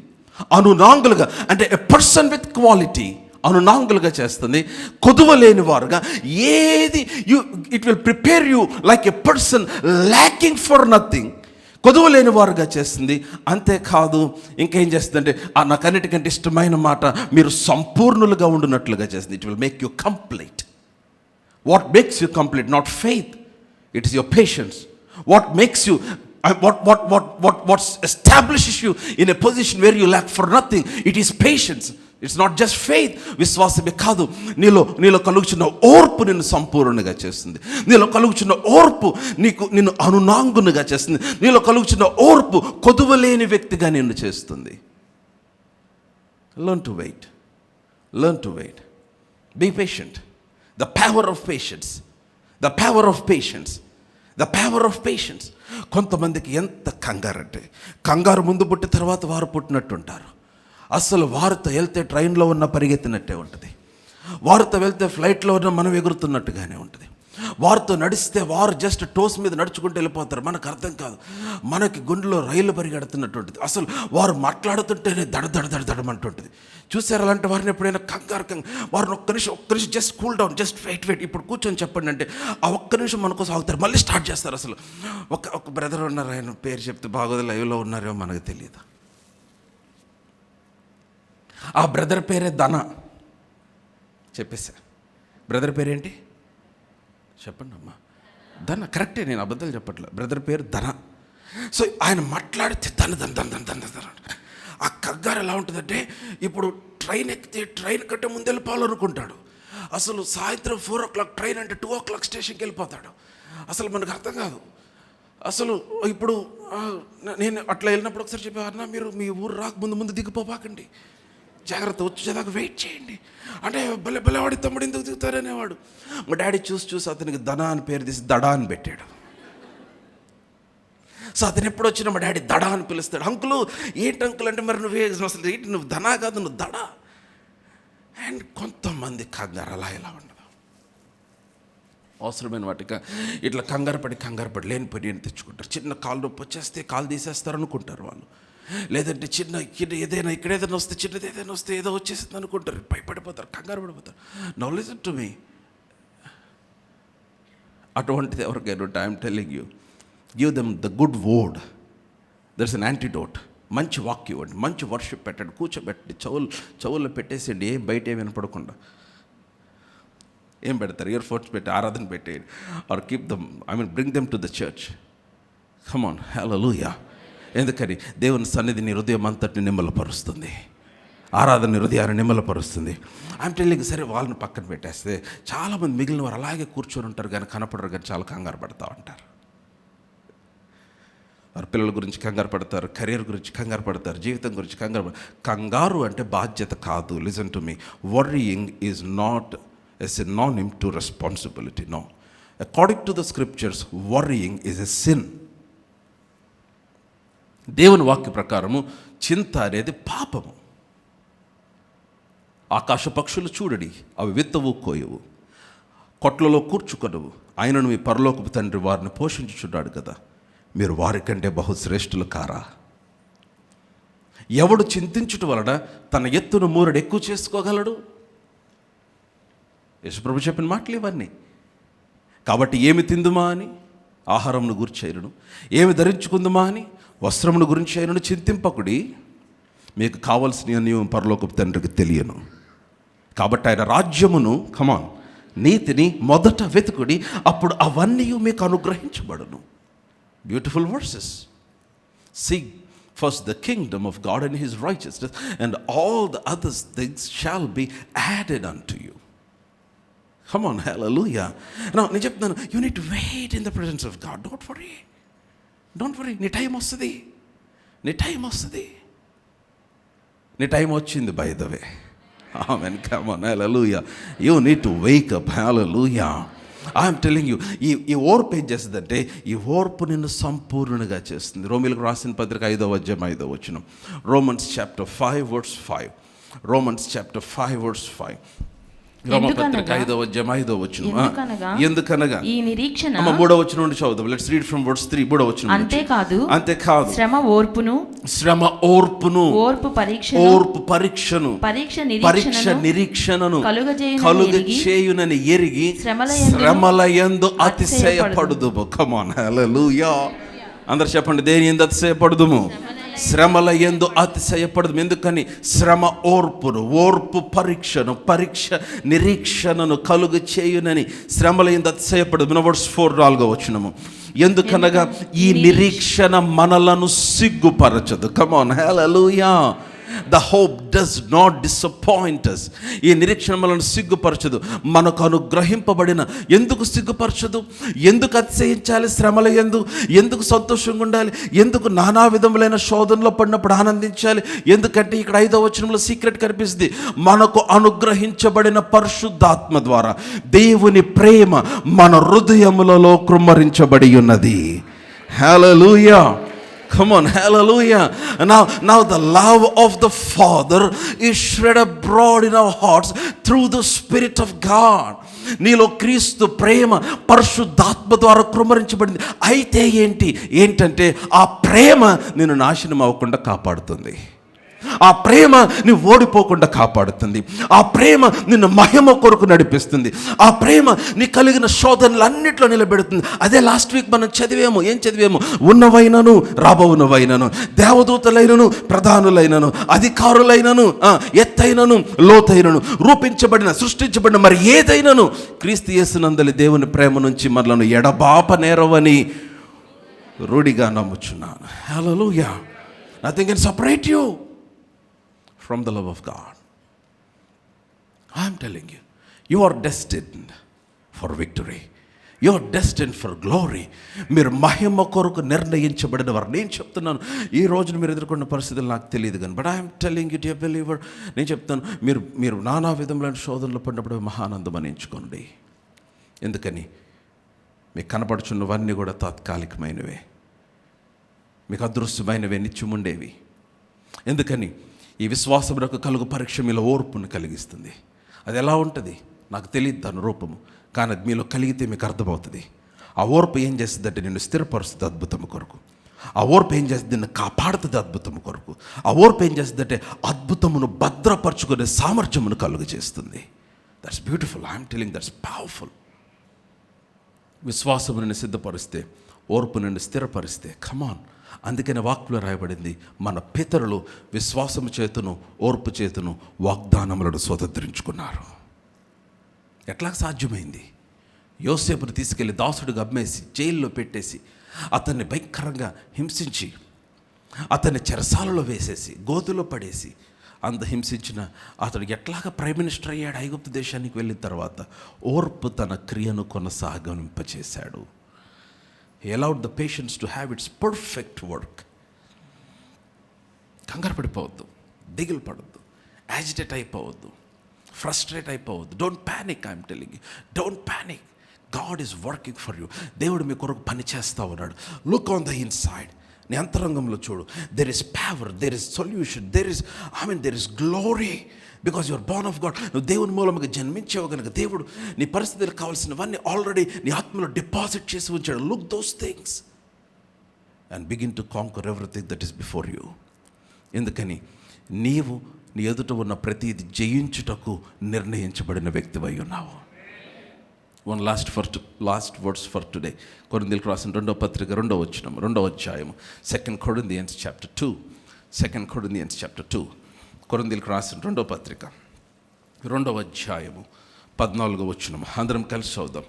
Speaker 2: అనునాంగులుగా. అంటే ఎ పర్సన్ విత్ క్వాలిటీ, అనునాంగులుగా చేస్తుంది, కొదువ లేని వారుగా. ఏది it will prepare you like a person lacking for nothing. కొదువలేని వారుగా చేస్తుంది. అంతేకాదు ఇంకేం చేస్తుందంటే నాకన్నిటికంటే ఇష్టమైన మాట, మీరు సంపూర్ణులుగా ఉండునట్లుగా చేస్తుంది. It will make you complete. What makes you complete? Not faith, it is your patience. What makes you what establishes you in a position where you lack for nothing, it is patience. It's not just faith. విశ్వాసమే కాదు, నీలో కలుగుచున్న ఓర్పు నిన్ను సంపూర్ణంగా చేస్తుంది. నీలో కలుగుచున్న ఓర్పు నిన్ను అనునాంగునిగా చేస్తుంది. నీలో కలుగుచున్న ఓర్పు కొదువలేని వ్యక్తిగా నిన్ను చేస్తుంది. Learn to wait. Learn to wait. Be patient. The power of patience. The power of patience. The power of patience. కొంతమందికి ఎంత కంగారు అంటే, కంగారు ముందు పుట్టిన తర్వాత వారు పుట్టినట్టుంటారు. అసలు వారితో వెళ్తే ట్రైన్లో ఉన్న పరిగెత్తినట్టే ఉంటుంది, వారితో వెళ్తే ఫ్లైట్లో ఉన్న మనం ఎగురుతున్నట్టుగానే ఉంటుంది, వారితో నడిస్తే వారు జస్ట్ టోస్ మీద నడుచుకుంటూ వెళ్ళిపోతారు. మనకు అర్థం కాదు, మనకి గుండెలో రైలు పరిగెడుతున్నట్టు ఉంటుంది. అసలు వారు మాట్లాడుతుంటేనే దడమంటుంటుంది. చూసారు అలాంటి వారిని ఎప్పుడైనా కంగారు వారిని ఒక్క నిమిషం just cool down, just wait ఇప్పుడు కూర్చొని చెప్పండి అంటే ఆ ఒక్క నిమిషం మనకు సాగుతారు, మళ్ళీ స్టార్ట్ చేస్తారు. అసలు ఒక బ్రదర్ ఉన్నారు, ఆయన పేరు చెప్తే బాగోదు, లైవ్లో ఉన్నారేమో మనకు తెలియదు. ఆ బ్రదర్ పేరే ధన. చెప్పేసా, బ్రదర్ పేరేంటి చెప్పండి అమ్మా? ధన. కరెక్టే, నేను అబద్ధాలు చెప్పట్లే. బ్రదర్ పేరు ధన. సో ఆయన మాట్లాడితే ధన. ఆ కంగారు ఎలా ఉంటుందంటే, ఇప్పుడు ట్రైన్ ఎక్కితే ట్రైన్ కంటే ముందు వెళ్ళిపోవాలనుకుంటాడు. అసలు సాయంత్రం 4 o'clock ట్రైన్ అంటే 2 o'clock స్టేషన్కి వెళ్ళిపోతాడు. అసలు మనకు అర్థం కాదు. అసలు ఇప్పుడు నేను అట్లా వెళ్ళినప్పుడు ఒకసారి చెప్పాను, మీరు మీ ఊరు రాక ముందు దిగిపోపాకండి, జాగ్రత్త, వచ్చేదాకా వెయిట్ చేయండి అంటే, బలవాడి తమ్ముడు ఎందుకు దిగుతారనేవాడు. మా డాడీ చూసి అతనికి ధన అని పేరు తీసి దడా అని పెట్టాడు. సో అతను ఎప్పుడు వచ్చినా మా డాడీ దడా అని పిలుస్తాడు. అంకులు ఏంటి అంకుల్ అంటే, మరి అసలు ఏంటి, నువ్వు ధనా కాదు, నువ్వు దడా. అండ్ కొంతమంది కంగారు అలా ఇలా ఉండదు. అవసరమైన వాటిగా ఇట్లా కంగారు పడి లేనిపోయి తెచ్చుకుంటారు. చిన్న కాలు నొప్పి వచ్చేస్తే కాలు తీసేస్తారు అనుకుంటారు వాళ్ళు. లేదంటే ఏదైనా ఇక్కడ ఏదైనా వస్తే, చిన్నది ఏదైనా వస్తే ఏదో వచ్చేసింది అనుకుంటారు, భయపడిపోతారు, కంగారు పడిపోతారు. Now listen to me. అటువంటిది ఎవరికైనా ఉంటే I'm telling you, give them the good word. There is an antidote. మంచి వాక్యం ఇవ్వండి, మంచి వర్షిప్ పెట్టండి, కూర్చోబెట్టండి, చెవుల్లో పెట్టేసేయండి, ఏం బయట ఏమి వినపడకుండా. ఏం పెడతారు? ఇయర్ ఫోన్స్ పెట్టి ఆరాధన పెట్టేయండి. Or keep them, bring them to the church. Come on, hallelujah. ఎందుకని? దేవుని సన్నిధి నీ హృదయం అంతటిని నిమ్మలపరుస్తుంది, ఆరాధన హృదయాన్ని నిమ్మలపరుస్తుంది. I'm telling. సరే, వాళ్ళని పక్కన పెట్టేస్తే చాలామంది మిగిలిన వారు అలాగే కూర్చొని ఉంటారు, కానీ కనపడరు, కానీ చాలా కంగారు పడతా ఉంటారు. వారి పిల్లల గురించి కంగారు పడతారు, కెరీర్ గురించి కంగారు పడతారు, జీవితం గురించి కంగారు అంటే బాధ్యత కాదు. Listen to me. Worrying is not a synonym to responsibility. No, according to the scriptures worrying is a sin. దేవుని వాక్య ప్రకారము చింత అనేది పాపము. ఆకాశ పక్షులు చూడడి, అవి విత్తవు కోయవు, కొట్లలో కూర్చుకొనవు, ఆయనను మీ పరలోకపు తండ్రి వారిని పోషించుచున్నాడు కదా, మీరు వారికంటే బహుశ్రేష్ఠులు కారా? ఎవడు చింతించుట వలన తన ఎత్తును మూరడు ఎక్కువ చేసుకోగలడు? యేసుప్రభు చెప్పిన మాటలు ఇవన్నీ. కాబట్టి ఏమి తిందుమా అని ఆహారమును గురించి అయినను, ఏమి ధరించుకుందుమా అని వస్త్రమును గురించి అయినను చింతింపకుడి, మీకు కావలసిన నీవు పరలోకపు తండ్రికి తెలియను. కాబట్టి ఆయన రాజ్యమును, కమాన్, నీతిని మొదట వెతుకుడి, అప్పుడు అవన్నీ మీకు అనుగ్రహించబడును. Beautiful verses. Seek first the kingdom of God and his righteousness, and all the other things shall be added unto you. Come on, hallelujah. Now, నేను చెప్తున్నాను, you need to wait in the presence of God. Don't worry. నీ time వస్తుంది. నీ time వచ్చింది, by the way. Amen. Come on, hallelujah. You need to wake up, hallelujah. I'm telling you, ఈ ఓర్పు ఏం చేస్తుందంటే, ఈ ఓర్పు నిన్ను సంపూర్ణంగా చేస్తుంది. రోమీలకు రాసిన పత్రిక 5వ అధ్యాయం 5వ వచనం. Romans chapter 5 verse 5. Romans chapter 5 verse 5. రోమపత్రిక 5వ అధ్యాయం 5వ వచనం. ఎందుకనగా ఈ నిరీక్షణ. 3వ వచనం నుండి చదువుదాం. Let's read from verse 3. 3వ వచనం. అంతేకాదు శ్రమ ఓర్పును, ఓర్పు పరీక్షను, పరీక్ష నిరీక్షణను కలుగజేయునని ఎరిగి శ్రమల యందు అతిశయపడుదుము. కమ్ ఆన్, హల్లెలూయా. అందరు చెప్పండి, దేని యందు అతిశయపడదుము? శ్రమల యందు అతిశయపడదు. ఎందుకని? శ్రమ ఓర్పు పరీక్షను, పరీక్ష నిరీక్షణను కలుగు చేయునని శ్రమల యందు అతిశయపడదు. వర్స్ 4 వచనము. ఎందుకనగా ఈ నిరీక్షణ మనలను సిగ్గుపరచదు. Come on, hallelujah. The hope does not disappoint us. ఈ నిరీక్షణ మనల్ని సిగ్గుపరచదు. మనకు అనుగ్రహింపబడిన, ఎందుకు సిగ్గుపరచదు? ఎందుకు అతిశయించాలి శ్రమల యందు? ఎందుకు సంతోషంగా ఉండాలి? ఎందుకు నానా విధములైన శోధనలో పడినప్పుడు ఆనందించాలి? ఎందుకంటే ఇక్కడ 5వ వచనంలో సీక్రెట్ కనిపిస్తుంది. మనకు అనుగ్రహించబడిన పరిశుద్ధాత్మ ద్వారా దేవుని ప్రేమ మన హృదయములలో కృమ్మరించబడి ఉన్నది. హల్లెలూయా. Come on, hallelujah. Now the love of the Father is shed abroad in our hearts through the Spirit of God. నీలో క్రీస్తు ప్రేమ పరిశుద్ధాత్మ ద్వారా కృమ్మరించబడింది. అయితే ఏంటంటే ఆ ప్రేమ నిన్ను నాశనం అవ్వకుండా కాపాడుతుంది. ఆ ప్రేమ నువ్వు ఓడిపోకుండా కాపాడుతుంది. ఆ ప్రేమ నిన్ను మహిమ కొరకు నడిపిస్తుంది. ఆ ప్రేమ నీ కలిగిన శోధనలన్నిట్లో నిలబెడుతుంది. అదే లాస్ట్ వీక్ మనం ఏం చదివేమో, ఉన్నవైనను రాబోవునవైనను, దేవదూతలైనను ప్రధానులైనను, అధికారులైనను, ఎత్తైనను లోతైనను, రూపించబడిన సృష్టించబడిన మరి ఏదైనను క్రీస్తు యేసునందలి దేవుని ప్రేమ నుంచి మనలను ఎడబాప నేరవని రూఢిగా నమ్ముచున్నాను. హల్లెలూయా. Nothing can separate you from the love of God. I am telling you, you are destined for victory. You are destined for glory. మీరు మహిమ కొరకు నిర్ణయించబడిన వారు. నేను చెప్తున్నాను, ఈ రోజున మీరు ఎదుర్కొన్న పరిస్థితులు నాకు తెలియదు కానీ, but I'm telling it, dear believer, నేను చెప్తాను, మీరు నానా విధములైన శోధనలు పడినప్పుడు మహానందం అనించుకోండి. ఎందుకని? మీకు కనపడుచున్నవన్నీ కూడా తాత్కాలికమైనవే, మీకు అదృశ్యమైనవే, నిత్యముండేవి. ఎందుకని? ఈ విశ్వాసమునకు కలుగు పరీక్ష మీలో ఓర్పును కలిగిస్తుంది. అది ఎలా ఉంటుంది నాకు తెలియదు దాని రూపము, కానీ అది మీలో కలిగితే మీకు అర్థమవుతుంది. ఆ ఓర్పు ఏం చేస్తుందంటే నిన్ను స్థిరపరుస్తుంది అద్భుతము కొరకు. ఆ ఓర్పు ఏం చేస్తుంది? నిన్ను కాపాడుతుంది అద్భుతము కొరకు. ఆ ఓర్పు ఏం చేస్తుందంటే అద్భుతమును భద్రపరచుకునే సామర్థ్యమును కలుగు చేస్తుంది. That's beautiful. I'm telling, that's powerful. విశ్వాసము నిన్ను సిద్ధపరిస్తే, ఓర్పు నిన్ను స్థిరపరిస్తే, కమాన్. అందుకనే వాక్యంలో రాయబడింది, మన పితరులు విశ్వాసము చేతును ఓర్పు చేతును వాగ్దానములను స్వతంత్రించుకున్నారు. ఎట్లా సాధ్యమైంది? యోసేపును తీసుకెళ్లి దాసుడిగా అమ్మేసి జైల్లో పెట్టేసి అతన్ని భయంకరంగా హింసించి అతన్ని చెరసాలలో వేసేసి గోతులో పడేసి అంత హింసించిన అతడు ఎట్లాగా ప్రైమ్ మినిస్టర్ అయ్యాడు ఐగుప్తు దేశానికి వెళ్ళిన తర్వాత? ఓర్పు తన క్రియను కొనసాగింపచేశాడు. He allowed the patience to have its perfect work. కంగారు పడిపోవద్దు, దిగులు పడద్దు, యాజిటేట్ అయిపోవద్దు, ఫ్రస్ట్రేట్ అయిపోవద్దు. Don't panic. I'm telling you, don't panic. God is working for you. దేవుడు మీ కొరకు పని చేస్తూ ఉన్నాడు. Look on the inside. నీ అంతరంగంలో చూడు. There is power, there is solution, there is glory. Because your born of God. నువ్వు దేవుని మూలంగా జన్మించావు కనుక దేవుడు నీ పరిస్థితులకు కావాల్సినవన్నీ ఆల్రెడీ నీ ఆత్మలో డిపాజిట్ చేసి ఉంచాడు. Look those things and begin to conquer everything that is before you. ఎందుకని? నీవు నీ ఎదుట ఉన్న ప్రతిది జయించుటకు నిర్ణయించబడిన వ్యక్తివై ఉన్నావు. One last words for today. కొరింథీయులకు రాసిన 2వ పత్రిక 2వ వచనం 2వ అధ్యాయం, 2 Corinthians chapter 2. 2 Corinthians chapter 2. కొరింథీయులకు రాసిన 2వ పత్రిక 2వ అధ్యాయము 14వ వచనం. అందరం కలిసి చదువుదాం.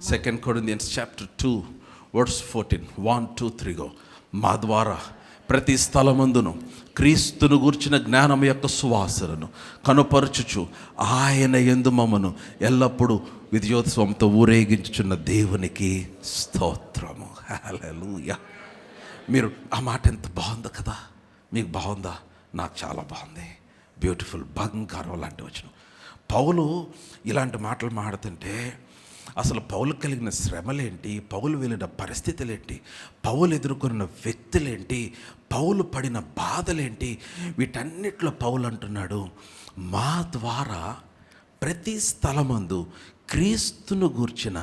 Speaker 2: 2 Corinthians chapter 2 verse 14. 1, 2, 3 go. మా ద్వారా ప్రతి స్థలమందును క్రీస్తును గూర్చిన జ్ఞానం యొక్క సువాసనను కనుపరచుచు ఆయన యందు మమ్మను ఎల్లప్పుడూ విజయోత్సవంతో ఊరేగించుచున్న దేవునికి స్తోత్రము. హల్లెలూయా. మీరు ఆ మాట ఎంత బాగుందో కదా. మీకు బాగుందా? నాకు చాలా బాగుంది. బ్యూటిఫుల్, బంగారం లాంటి వచనం. పౌలు ఇలాంటి మాటలు మాడుతుంటే అసలు పౌలు కలిగిన శ్రమలేంటి, పౌలు వెళ్ళిన పరిస్థితులేంటి, పౌలు ఎదుర్కొన్న వ్యక్తులేంటి, పౌలు పడిన బాధలేంటి, వీటన్నిటిలో పౌలు అంటున్నాడు, మా ద్వారా ప్రతి స్థలమందు క్రీస్తును గూర్చిన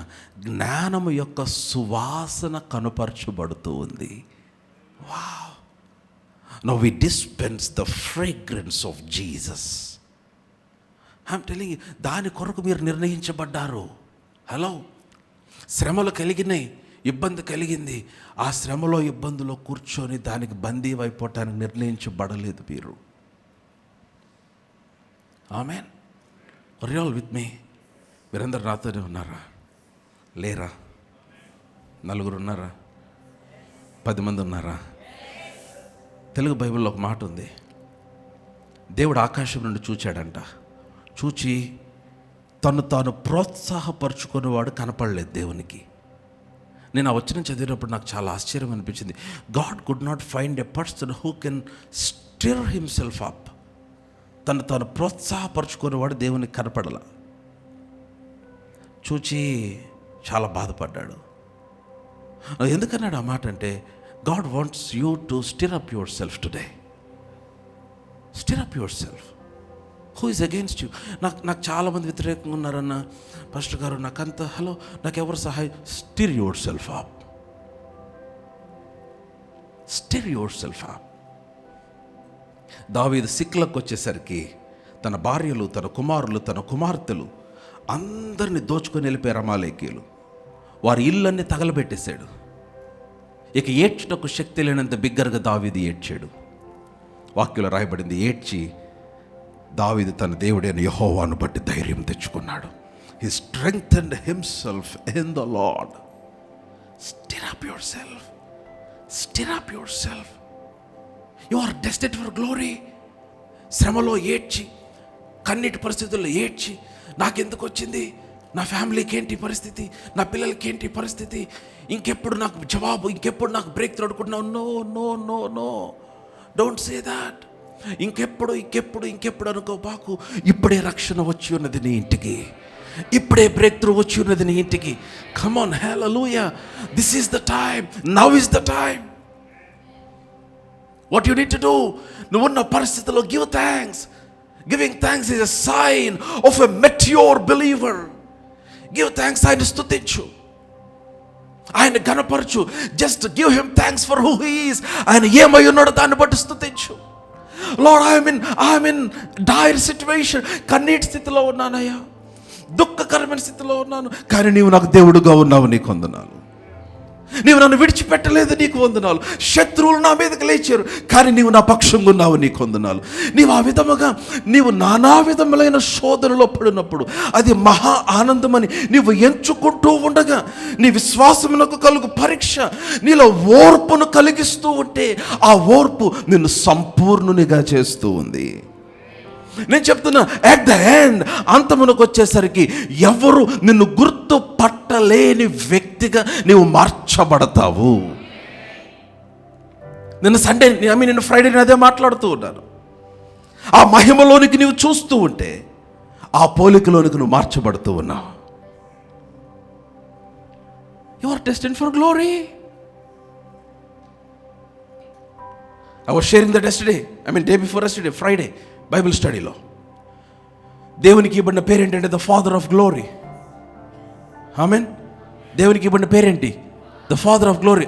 Speaker 2: జ్ఞానము యొక్క సువాసన కనుపరచబడుతూ ఉంది. Wow. Now we dispense the fragrance of Jesus. I'm telling you, దాని కొరకు మీరు నిర్ణయించబడ్డారు. హలో, శ్రమలు కలిగినాయి. ఇబ్బంది కలిగింది. ఆ శ్రమలో ఇబ్బందులో కూర్చొని దానికి బందీ అయిపోవటానికి నిర్ణయించబడలేదు మీరు. ఆమేన్. ఆర్ యు ఆల్ విత్ మీ? మీరందరూ నాతోనే ఉన్నారా? లేరా? 4 ఉన్నారా? 10 మంది ఉన్నారా? తెలుగు బైబిల్లో ఒక మాట ఉంది. దేవుడు ఆకాశం నుండి చూచాడంట. చూచి తను తాను ప్రోత్సాహపరుచుకునేవాడు కనపడలేదు దేవునికి. నేను ఆ వచనం చదివినప్పుడు నాకు చాలా ఆశ్చర్యం అనిపించింది. God could not find a person who can stir himself up. తను తాను ప్రోత్సాహపరుచుకునేవాడు దేవునికి కనపడలా. చూచి చాలా బాధపడ్డాడు. ఎందుకన్నాడు ఆ మాట అంటే, God wants you to stir up your self today. Stir up your self. Who is against you? నాకు చాలామంది వ్యతిరేకంగా ఉన్నారన్న పాస్టర్ గారు, నాకు ఎవరు సహాయం? Stir your self up. Stir your self up. దావీదు సిక్లకు వచ్చేసరికి తన భార్యలు, తన కుమారులు, తన కుమార్తెలు అందరినీ దోచుకొని వెళ్ళిపోయారు అమాలేకీయులు. వారి ఇళ్ళన్నీ తగలబెట్టేశాడు. ఇక ఏడ్చుటకు శక్తి లేనంత బిగ్గరగా దావీదు ఏడ్చాడు. వాక్యంలో రాయబడింది, ఏడ్చి దావీదు తన దేవుడైన యెహోవాను బట్టి ధైర్యం తెచ్చుకున్నాడు. He strengthened himself in the Lord. Stir up yourself. Stir up yourself. You are destined for glory. శ్రమలో ఏడ్చి, కన్నీటి పరిస్థితుల్లో ఏడ్చి, నాకెందుకు వచ్చింది, నా ఫ్యామిలీకి ఏంటి పరిస్థితి, నా పిల్లలకి ఏంటి పరిస్థితి, ఇంకెప్పుడు నాకు జవాబు, ఇంకెప్పుడు నాకు బ్రేక్ త్రూ అనుకుంటున్నావు. No no no no, don't say that. ఇంకెప్పుడు అనుకోబాకు. ఇప్పుడే రక్షణ వచ్చి ఉన్నది నీ ఇంటికి. ఇప్పుడే బ్రేక్ త్రూ వచ్చి ఉన్నది నీ ఇంటికి. Come on, hallelujah. This is the time. Now is the time. What you need to do, నువ్వున్న పరిస్థితిలో give thanks. Giving thanks is a sign of a mature believer. Give thanks. ఆయన స్తుతించు, ఆయన ఘనపరచు. Just give him thanks for who he is. ఆయన ఏమై ఉన్నాడో దాన్ని బట్టి స్తుతించు. Lord, I'm in dire situation. కన్నీటి స్థితిలో ఉన్నానయ్యా, దుఃఖకరమైన స్థితిలో ఉన్నాను, కానీ నీవు నాకు దేవుడుగా ఉన్నావు, నీకు వందనాలు. నీవు నన్ను విడిచిపెట్టలేదు, నీకు వందనాలు. శత్రువులు నా మీదకి లేచారు, కానీ నీవు నా పక్షంగా ఉన్నావు, నీకు వందనాలు. నీవు ఆ విధముగా నీవు నానా విధములైన శోధనలో పడినప్పుడు అది మహా ఆనందమని నీవు ఎంచుకుంటూ ఉండగా, నీ విశ్వాసమునకు కలుగు పరీక్ష నీలో ఓర్పును కలిగిస్తూ ఉంటే, ఆ ఓర్పు నిన్ను సంపూర్ణునిగా చేస్తూ ఉంది. నేను చెప్తున్నా, అట్ ద ఎండ్, అంతమునకు వచ్చేసరికి ఎవరు నిన్ను గుర్తు పట్టలేని వ్యక్తిగా నీవు మార్చబడతావు. నిన్న ఫ్రైడే అదే మాట్లాడుతూ ఉన్నాను. ఆ మహిమలోనికి నీవు చూస్తూ ఉంటే ఆ పోలికలోనికి నువ్వు మార్చబడుతూ ఉన్నావు. You are destined for glory. I was sharing that yesterday, day before yesterday, Friday, Bible స్టడీలో. దేవునికి ఇవ్వబడిన పేరేంటంటే the father of glory. Amen. దేవునికి ఇవ్వబడిన పేరేంటి? The father of glory.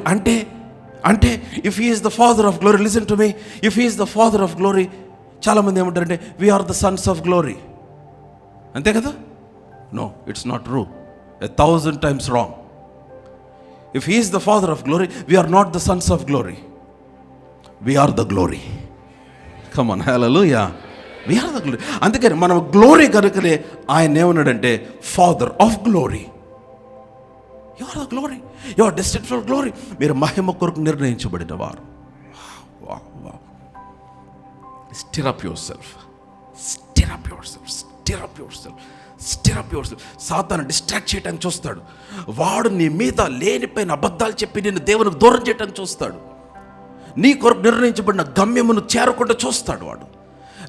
Speaker 2: అంటే if he is the father of glory, listen to me, if he is the father of glory, చాలామంది ఏమంటారంటే we're the sons of glory. అంతే కదా? No, it's not true. 1,000 times wrong. If he is the father of glory, we are not the sons of glory. We are the glory. Come on, hallelujah. We are the glory. అందుకని మనం glory కనుకనే ఆయన ఏమన్నాడంటే Father of glory. You are the glory. You are destined for glory. మీరు మహిమ కొరకు నిర్ణయించబడిన వారు. Stir up yourself. Stir up yourself. Stir up yourself. Stir up yourself. సాతాను డిస్ట్రాక్ట్ చేయడానికి చూస్తాడు. వాడు నీ మీద లేనిపైన అబద్ధాలు చెప్పి నిన్ను దేవునికి దూరం చేయడానికి చూస్తాడు. నీ కొరకు నిర్ణయించబడిన గమ్యమును చేరకుండా చూస్తాడు వాడు.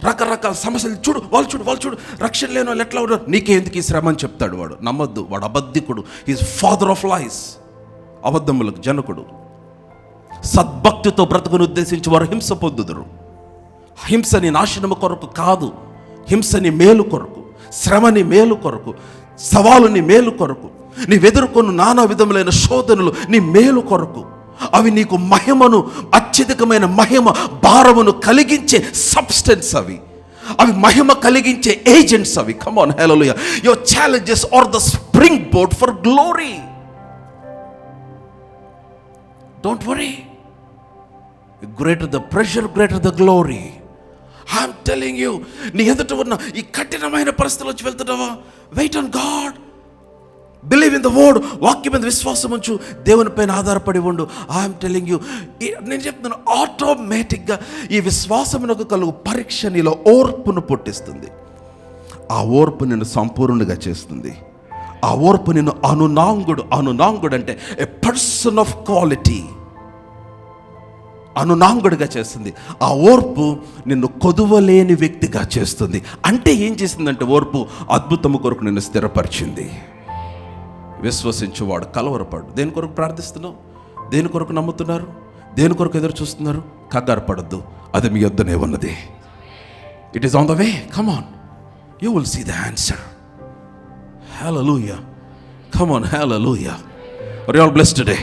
Speaker 2: రకరకాల సమస్యలు చూడు, వాళ్ళు చూడు రక్షణ లేని వాళ్ళు ఎట్లా ఉన్నారు, నీకే ఎందుకు ఈ శ్రమ అని చెప్తాడు వాడు. నమ్మద్దు, వాడు అబద్ధికుడు. ఈజ్ ఫాదర్ ఆఫ్ లైస్. అబద్ధములకు జనకుడు. సద్భక్తితో బ్రతుకును ఉద్దేశించి వారు హింస పొందుదురు. హింసని నాశనము కొరకు కాదు, హింసని మేలు కొరకు, శ్రమని మేలు కొరకు, సవాలుని మేలు కొరకు, నీవెదుర్కొన్న నానా విధములైన శోధనలు నీ మేలు కొరకు. అవి నీకు మహిమను, అత్యధికమైన మహిమ భారమును కలిగించే సబ్స్టెన్స్. అవి మహిమ కలిగించే ఏజెంట్స్. అవి come on, hallelujah. Your challenges are the springboard for glory. Don't worry. Greater the pressure, greater the glory. I'm telling you, నీ ఎదుట ఉన్న ఈ కఠినమైన పరిస్థితులు వచ్చి వెళ్తున్నావా? Wait on God, believe in the word. వాక్యం మీద విశ్వాసం ఉంచు, దేవుని పైన ఆధారపడి ఉండు. ఐఎమ్ టెలింగ్ యూ, నేను చెప్తున్నాను, ఆటోమేటిక్గా ఈ విశ్వాసమునకు కలుగు పరీక్ష నీలో ఓర్పును పుట్టిస్తుంది. ఆ ఓర్పు నిన్ను సంపూర్ణంగా చేస్తుంది. ఆ ఓర్పు నిన్ను అనునాంగుడు అంటే ఏ పర్సన్ ఆఫ్ క్వాలిటీ, అనునాంగుడిగా చేస్తుంది. ఆ ఓర్పు నిన్ను కొదువలేని వ్యక్తిగా చేస్తుంది. అంటే ఏం చేసిందంటే, ఓర్పు అద్భుతము కొరకు నిన్ను స్థిరపరిచింది. విశ్వసించువాడు కలవరపడు. దేని కొరకు ప్రార్థిస్తున్నావు? దేని కొరకు నమ్ముతున్నారు? దేని కొరకు ఎదురు చూస్తున్నారు? కంగారు పడద్దు, అది మీ యొద్దనే ఉన్నది. It is on the way. Come on, you will see the answer. Hallelujah. Come on, hallelujah. Are you all blessed today?